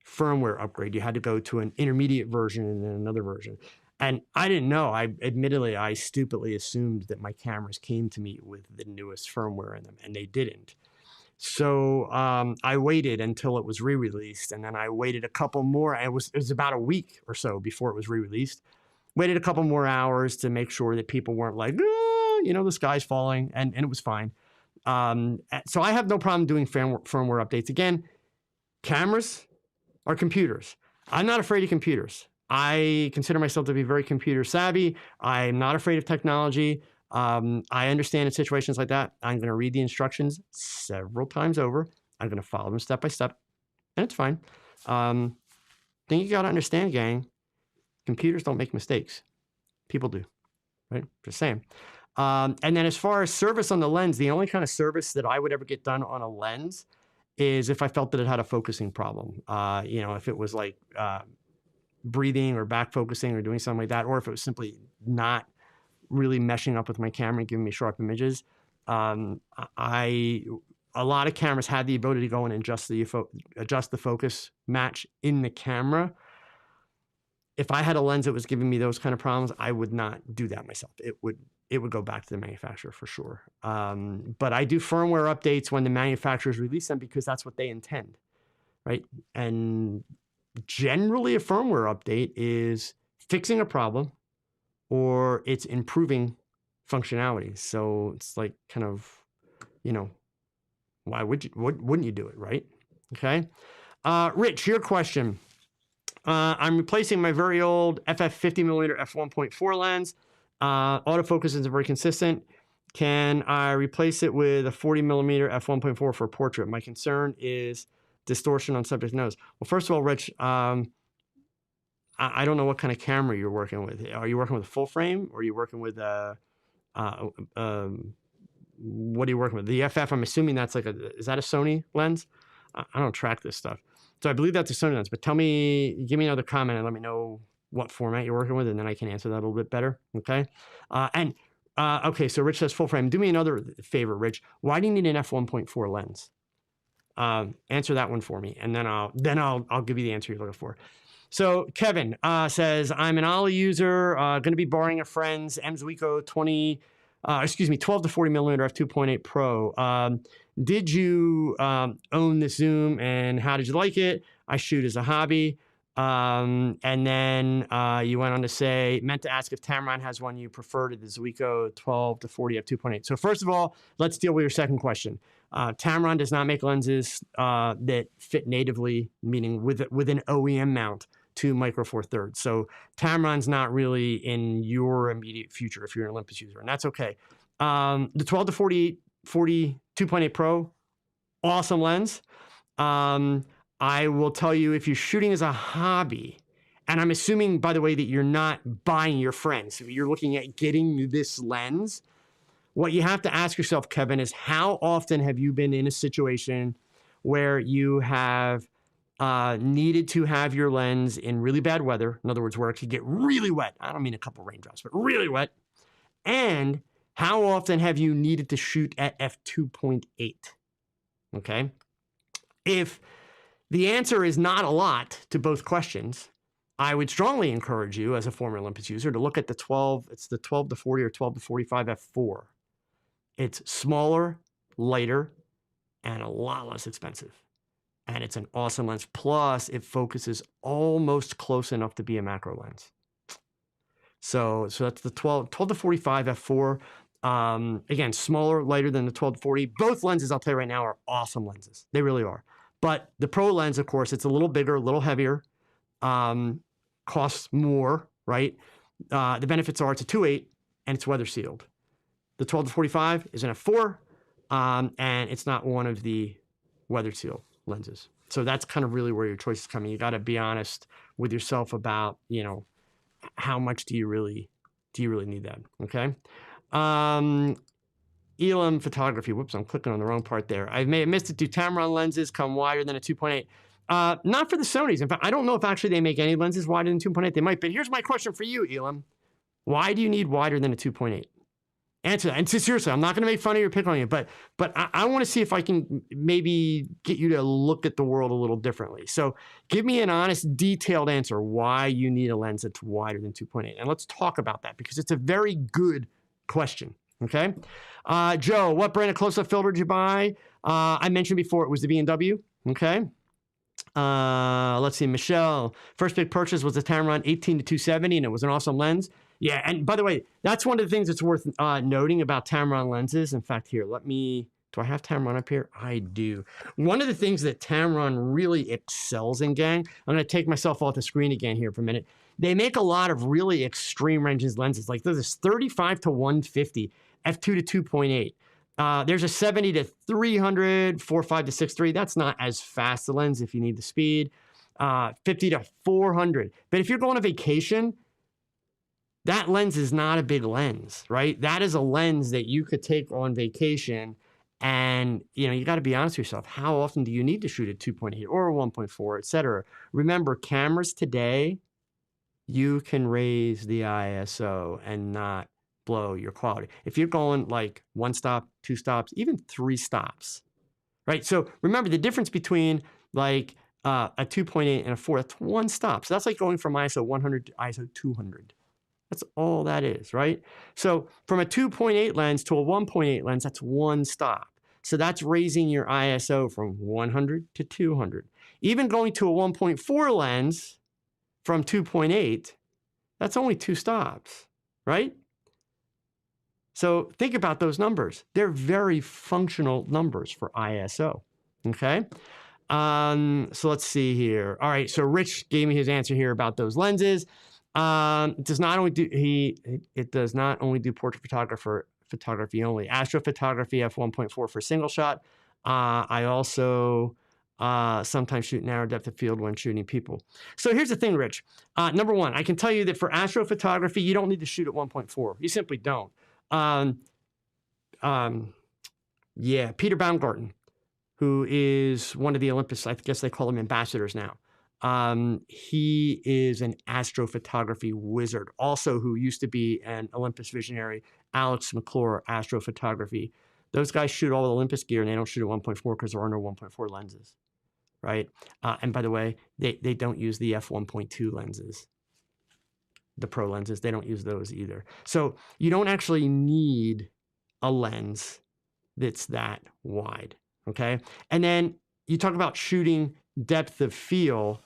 firmware upgrade. You had to go to an intermediate version and then another version. And I didn't know. I stupidly assumed that my cameras came to me with the newest firmware in them, and they didn't. So I waited until it was re-released, and then I waited a couple more. It was about a week or so before it was re-released. Waited a couple more hours to make sure that people weren't like, oh, the sky's falling, and it was fine. So I have no problem doing firmware updates. Again, cameras are computers. I'm not afraid of computers. I consider myself to be very computer savvy. I'm not afraid of technology. I understand in situations like that, I'm going to read the instructions several times over. I'm going to follow them step by step, and it's fine. Thing you got to understand, gang, computers don't make mistakes. People do, right? Just saying. And then as far as service on the lens, the only kind of service that I would ever get done on a lens is if I felt that it had a focusing problem. If it was like breathing or back focusing or doing something like that, or if it was simply not really meshing up with my camera and giving me sharp images. A lot of cameras had the ability to go in and adjust the focus match in the camera. If I had a lens that was giving me those kind of problems, I would not do that myself. It would go back to the manufacturer for sure. But I do firmware updates when the manufacturers release them because that's what they intend, right? And generally a firmware update is fixing a problem or it's improving functionality. So it's like kind of, why wouldn't you do it, right? Okay. Rich, your question. I'm replacing my very old FF50mm f1.4 lens. Autofocus isn't very consistent. Can I replace it with a 40mm f1.4 for a portrait? My concern is distortion on subject nose. Well, first of all, Rich, I don't know what kind of camera you're working with. Are you working with a full frame or are you working with what are you working with? The FF, I'm assuming that's is that a Sony lens? I don't track this stuff. So I believe that's a Sony lens, but give me another comment and let me know what format you're working with, and then I can answer that a little bit better, okay? Okay, so Rich says full frame. Do me another favor, Rich. Why do you need an f1.4 lens? Answer that one for me, and then I'll give you the answer you're looking for. So Kevin says, I'm an Ollie user, going to be borrowing a friend's Emswico 20 12 to 40 millimeter f2.8 Pro. Did you own this zoom and how did you like it? I shoot as a hobby. And then you went on to say, meant to ask if Tamron has one you prefer to the Zuiko 12 to 40 f2.8. So first of all, let's deal with your second question. Tamron does not make lenses that fit natively, meaning with an OEM mount to Micro Four Thirds. So Tamron's not really in your immediate future if you're an Olympus user, and that's okay. The 12 to 40 2.8 Pro, awesome lens. I will tell you, if you're shooting as a hobby, and I'm assuming, by the way, that you're not buying your friends, so you're looking at getting this lens, what you have to ask yourself, Kevin, is how often have you been in a situation where you have needed to have your lens in really bad weather, in other words, where it could get really wet. I don't mean a couple raindrops, but really wet. And how often have you needed to shoot at f2.8? Okay. If the answer is not a lot to both questions, I would strongly encourage you as a former Olympus user to look at the 12, it's the 12 to 40 or 12 to 45 f4. It's smaller, lighter, and a lot less expensive. And it's an awesome lens. Plus, it focuses almost close enough to be a macro lens. So that's the 12 to 45 f4. Again, smaller, lighter than the 12 to 40. Both lenses, I'll tell you right now, are awesome lenses. They really are. But the Pro lens, of course, it's a little bigger, a little heavier, costs more, right? The benefits are it's a 2.8 and it's weather sealed. The 12 to 45 is an f4, and it's not one of the weather seal lenses. So that's kind of really where your choice is coming. You got to be honest with yourself about, how much do you really need that? Okay. Edelman photography. Whoops, I'm clicking on the wrong part there. I may have missed it. Do Tamron lenses come wider than a 2.8? Not for the Sonys. In fact, I don't know if actually they make any lenses wider than 2.8. They might, but here's my question for you, Edelman. Why do you need wider than a 2.8? Answer that. And seriously, I'm not going to make fun of you or pick on you, but I want to see if I can maybe get you to look at the world a little differently. So give me an honest, detailed answer why you need a lens that's wider than 2.8. And let's talk about that because it's a very good question. Okay. Joe, what brand of close-up filter did you buy? I mentioned before it was the B&W. Okay. Let's see. Michelle, first big purchase was the Tamron 18 to 270, and it was an awesome lens. Yeah, and by the way, that's one of the things that's worth noting about Tamron lenses. In fact, here, do I have Tamron up here? I do. One of the things that Tamron really excels in, gang, I'm going to take myself off the screen again here for a minute. They make a lot of really extreme ranges lenses. Like there's this 35 to 150, f2 to 2.8. There's a 70 to 300, 4.5 to 6.3. That's not as fast a lens if you need the speed. 50 to 400. But if you're going on vacation, that lens is not a big lens, right? That is a lens that you could take on vacation and, you got to be honest with yourself. How often do you need to shoot at 2.8 or 1.4, et cetera? Remember, cameras today, you can raise the ISO and not blow your quality. If you're going like 1 stop, 2 stops, even 3 stops, right? So remember the difference between like a 2.8 and a 4, that's 1 stop. So that's like going from ISO 100 to ISO 200. That's all that is, right? So from a 2.8 lens to a 1.8 lens, that's 1 stop. So that's raising your ISO from 100 to 200. Even going to a 1.4 lens from 2.8, that's only 2 stops, right? So think about those numbers. They're very functional numbers for ISO, okay? So let's see here. All right, so Rich gave me his answer here about those lenses. It does not only do portrait photography only. Astrophotography f1.4 for single shot. I also sometimes shoot narrow depth of field when shooting people. So here's the thing, Rich. Number one, I can tell you that for astrophotography, you don't need to shoot at 1.4. You simply don't. Peter Baumgarten, who is one of the Olympus, I guess they call him ambassadors now. He is an astrophotography wizard, also who used to be an Olympus visionary, Alex McClure, astrophotography. Those guys shoot all the Olympus gear and they don't shoot at 1.4 because there are no 1.4 lenses, right? And by the way, they don't use the f1.2 lenses. The Pro lenses, they don't use those either. So you don't actually need a lens that's that wide, okay? And then you talk about shooting depth of field,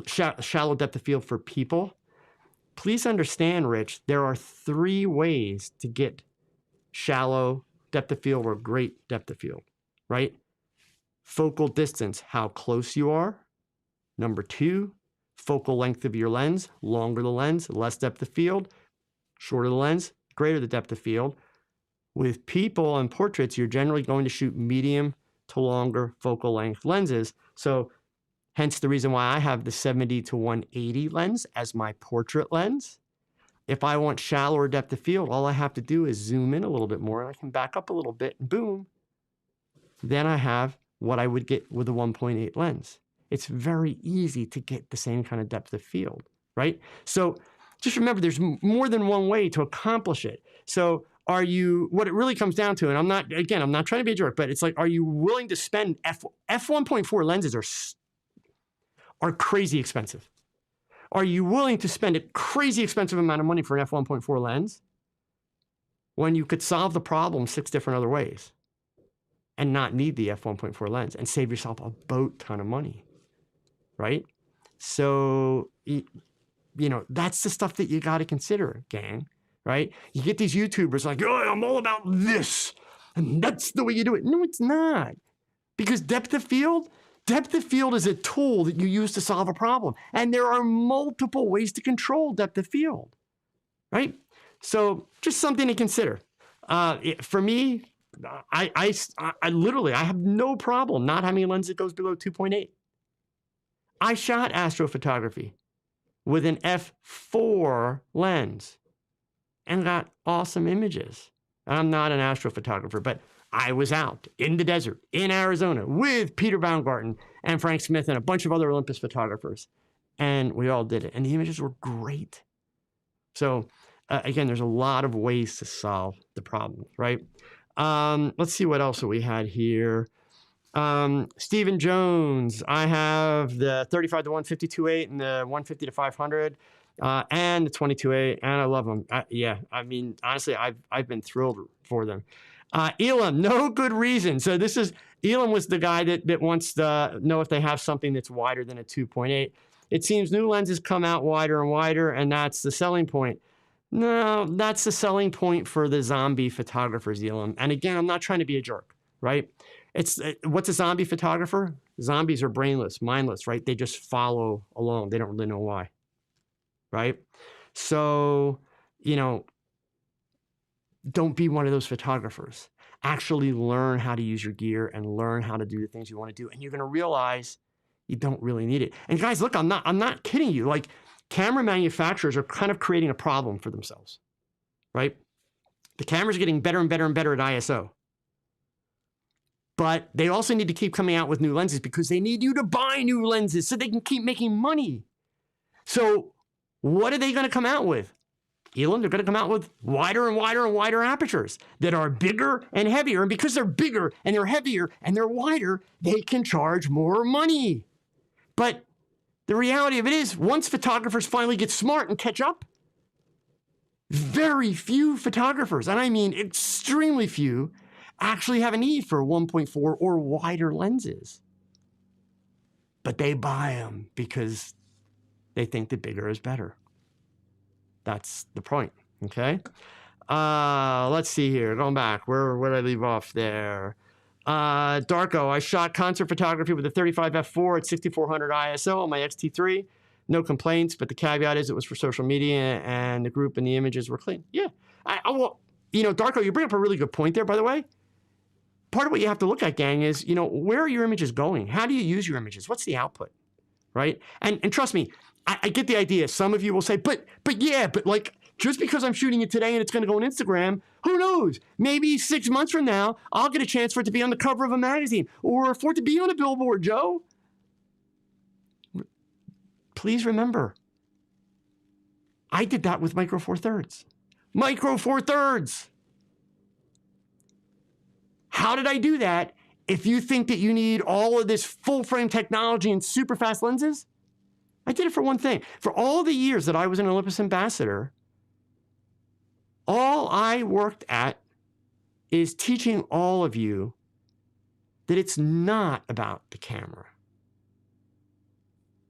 shallow depth of field for people. Please understand, Rich, there are 3 ways to get shallow depth of field or great depth of field, right? Focal distance, how close you are. Number 2, focal length of your lens, longer the lens, less depth of field. Shorter the lens, greater the depth of field. With people and portraits, you're generally going to shoot medium to longer focal length lenses. So hence the reason why I have the 70 to 180 lens as my portrait lens. If I want shallower depth of field, all I have to do is zoom in a little bit more and I can back up a little bit and boom. Then I have what I would get with a 1.8 lens. It's very easy to get the same kind of depth of field, right? So just remember, there's more than one way to accomplish it. So what it really comes down to, and I'm not trying to be a jerk, but it's like, are you willing to spend f1.4 lenses are crazy expensive. Are you willing to spend a crazy expensive amount of money for an f1.4 lens when you could solve the problem 6 different other ways and not need the f1.4 lens and save yourself a boat ton of money, right? So, that's the stuff that you got to consider, gang, right? You get these YouTubers like, oh, I'm all about this, and that's the way you do it. No, it's not. Because depth of field is a tool that you use to solve a problem. And there are multiple ways to control depth of field, right? So just something to consider. For me, I have no problem not having a lens that goes below 2.8. I shot astrophotography with an f4 lens and got awesome images. I'm not an astrophotographer, but I was out in the desert in Arizona with Peter Baumgarten and Frank Smith and a bunch of other Olympus photographers. And we all did it. And the images were great. So again, there's a lot of ways to solve the problem, right? Let's see what else we had here. Stephen Jones, I have the 35 to 152.8 and the 150 to 500 and the 22.8, and I love them. Honestly, I've been thrilled for them. Elam, no good reason. So Elam was the guy that wants to know if they have something that's wider than a 2.8. It seems new lenses come out wider and wider, and that's the selling point. No, that's the selling point for the zombie photographers, Elam. And again, I'm not trying to be a jerk, right? What's a zombie photographer? Zombies are brainless, mindless, right? They just follow along. They don't really know why, right? So, don't be one of those photographers. Actually learn how to use your gear and learn how to do the things you want to do. And you're going to realize you don't really need it. And guys, look, I'm not kidding you. Like, camera manufacturers are kind of creating a problem for themselves, right? The cameras are getting better and better and better at ISO. But they also need to keep coming out with new lenses because they need you to buy new lenses so they can keep making money. So what are they going to come out with? Elam, they're going to come out with wider and wider and wider apertures that are bigger and heavier. And because they're bigger and they're heavier and they're wider, they can charge more money. But the reality of it is, once photographers finally get smart and catch up, very few photographers, and I mean extremely few, actually have a need for 1.4 or wider lenses. But they buy them because they think the bigger is better. That's the point, okay? Let's see here, going back, where did I leave off there? Darko, I shot concert photography with a 35 f4 at 6400 ISO on my X-T3. No complaints, but the caveat is it was for social media and the group and the images were clean. Yeah, Darko, you bring up a really good point there, by the way. Part of what you have to look at, gang, is, where are your images going? How do you use your images? What's the output, right? And trust me, I get the idea. Some of you will say, but like, just because I'm shooting it today and it's going to go on Instagram, who knows? Maybe 6 months from now, I'll get a chance for it to be on the cover of a magazine or for it to be on a billboard, Joe. Please remember, I did that with Micro Four Thirds. Micro Four Thirds. How did I do that? If you think that you need all of this full frame technology and super fast lenses, I did it for one thing. For all the years that I was an Olympus ambassador, all I worked at is teaching all of you that it's not about the camera.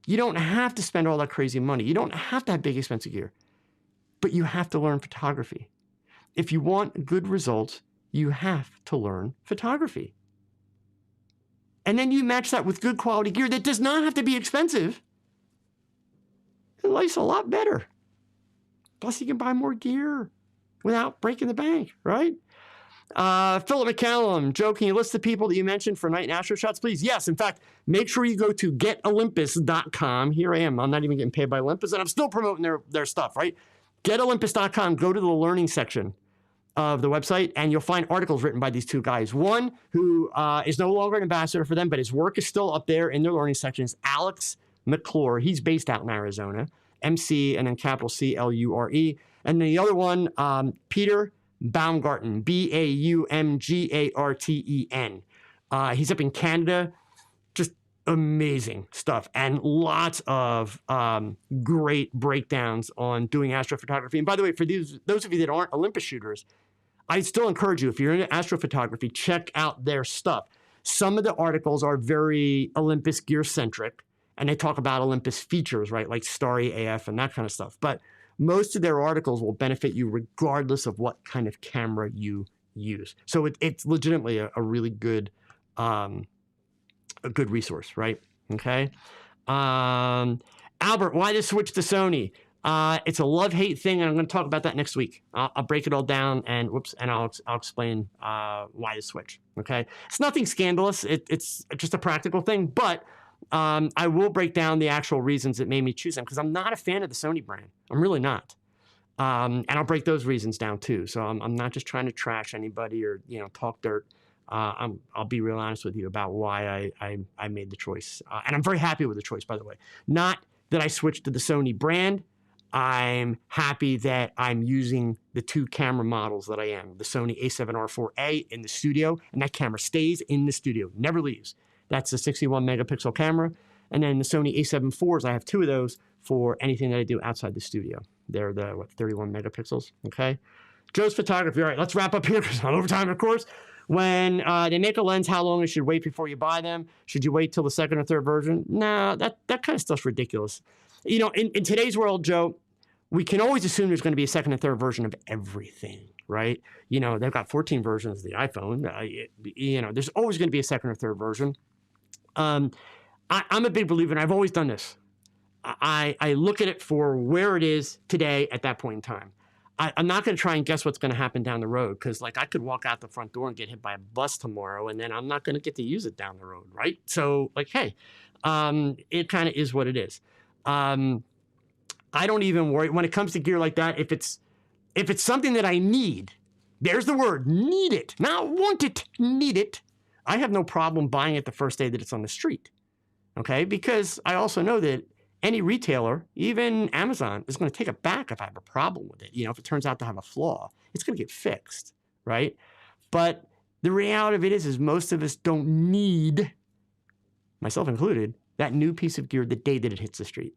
You don't have to spend all that crazy money. You don't have to have big expensive gear, but you have to learn photography. If you want good results, you have to learn photography. And then you match that with good quality gear that does not have to be expensive. And life's a lot better. Plus, you can buy more gear without breaking the bank, right? Philip McCallum, Joe, can you list the people that you mentioned for Night and Astro Shots, please? Yes. In fact, make sure you go to getolympus.com. Here I am. I'm not even getting paid by Olympus, and I'm still promoting their stuff, right? Getolympus.com. Go to the learning section of the website, and you'll find articles written by these two guys. One who is no longer an ambassador for them, but his work is still up there in their learning section, is Alex McClure. He's based out in Arizona. MC and then capital C-L-U-R-E. And then the other one, Peter Baumgarten, B-A-U-M-G-A-R-T-E-N. He's up in Canada. Just amazing stuff. And lots of great breakdowns on doing astrophotography. And by the way, for those of you that aren't Olympus shooters, I still encourage you, if you're into astrophotography, check out their stuff. Some of the articles are very Olympus gear-centric, and they talk about Olympus features, right, like Starry AF and that kind of stuff. But most of their articles will benefit you regardless of what kind of camera you use. So it's legitimately a really good, a good resource, right? Okay. Albert, why the switch to Sony? It's a love-hate thing, and I'm going to talk about that next week. I'll break it all down, and I'll explain why the switch. Okay, it's nothing scandalous. It's just a practical thing, but I will break down the actual reasons that made me choose them, because I'm not a fan of the Sony brand. I'm really not, and I'll break those reasons down too. So I'm not just trying to trash anybody or talk dirt. I'll be real honest with you about why I made the choice, and I'm very happy with the choice, by the way. Not that I switched to the Sony brand. I'm happy that I'm using the two camera models that I am, the Sony a7R4A in the studio, and that camera stays in the studio, never leaves. That's the 61 megapixel camera. And then the Sony a7 IVs, I have two of those for anything that I do outside the studio. They're the, 31 megapixels, okay? Joe's photography. All right, let's wrap up here because I'm over time, of course. When they make a lens, how long you should wait before you buy them? Should you wait till the second or third version? No, that kind of stuff's ridiculous. In today's world, Joe, we can always assume there's going to be a second and third version of everything, right? They've got 14 versions of the iPhone. There's always going to be a second or third version. I'm a big believer, and I've always done this. I look at it for where it is today at that point in time. I'm not going to try and guess what's going to happen down the road, because I could walk out the front door and get hit by a bus tomorrow, and then I'm not going to get to use it down the road, right? So hey, it kind of is what it is. I don't even worry when it comes to gear like that. If it's something that I need, there's the word, need it, not want it, need it. I have no problem buying it the first day that it's on the street, okay? Because I also know that any retailer, even Amazon, is going to take it back if I have a problem with it. If it turns out to have a flaw, it's going to get fixed, right? But the reality of it is most of us don't need, myself included, that new piece of gear the day that it hits the street.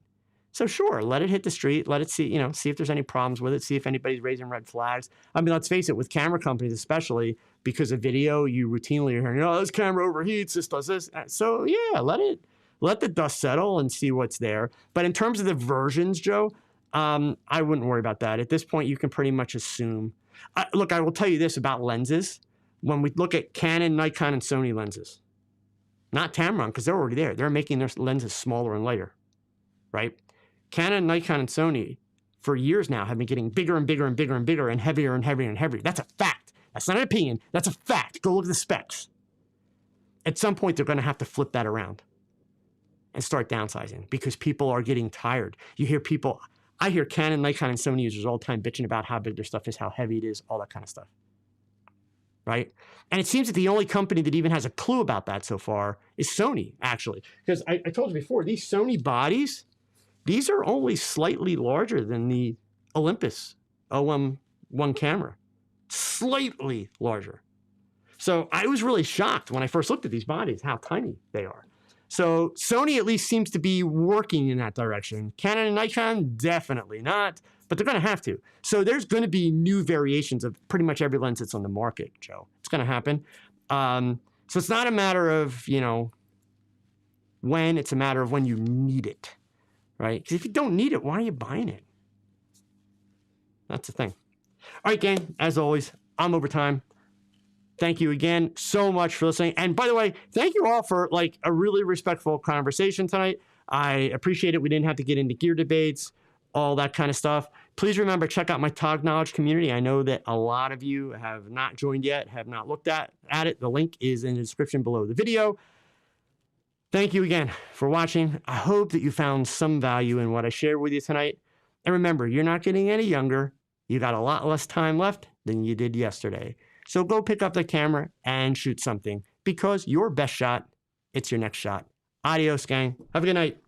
So sure, let it hit the street, let it see, see if there's any problems with it, see if anybody's raising red flags. I mean, let's face it, with camera companies especially, because of video, you routinely are hearing, this camera overheats, this does this. So yeah, let the dust settle and see what's there. But in terms of the versions, Joe, I wouldn't worry about that. At this point, you can pretty much assume. Look, I will tell you this about lenses. When we look at Canon, Nikon, and Sony lenses, not Tamron, because they're already there. They're making their lenses smaller and lighter, right? Canon, Nikon, and Sony, for years now, have been getting bigger and bigger and bigger and bigger and heavier and heavier and heavier. That's a fact. That's not an opinion. That's a fact. Go look at the specs. At some point, they're going to have to flip that around and start downsizing because people are getting tired. I hear Canon, Nikon, and Sony users all the time bitching about how big their stuff is, how heavy it is, all that kind of stuff, right? And it seems that the only company that even has a clue about that so far is Sony, actually. Because I told you before, these Sony bodies, these are only slightly larger than the Olympus OM1 camera. Slightly larger. So I was really shocked when I first looked at these bodies, how tiny they are. So Sony at least seems to be working in that direction. Canon and Nikon, definitely not, but they're going to have to. So there's going to be new variations of pretty much every lens that's on the market, Joe. It's going to happen. So it's not a matter of, when, it's a matter of when you need it, right? Because if you don't need it, why are you buying it? That's the thing. All right, gang, as always, I'm over time. Thank you again so much for listening. And by the way, thank you all for like a really respectful conversation tonight. I appreciate it. We didn't have to get into gear debates, all that kind of stuff. Please remember, check out my Tog Knowledge community. I know that a lot of you have not joined yet, have not looked at it. The link is in the description below the video. Thank you again for watching. I hope that you found some value in what I shared with you tonight. And remember, you're not getting any younger. You got a lot less time left than you did yesterday. So go pick up the camera and shoot something, because your best shot, it's your next shot. Adios, gang. Have a good night.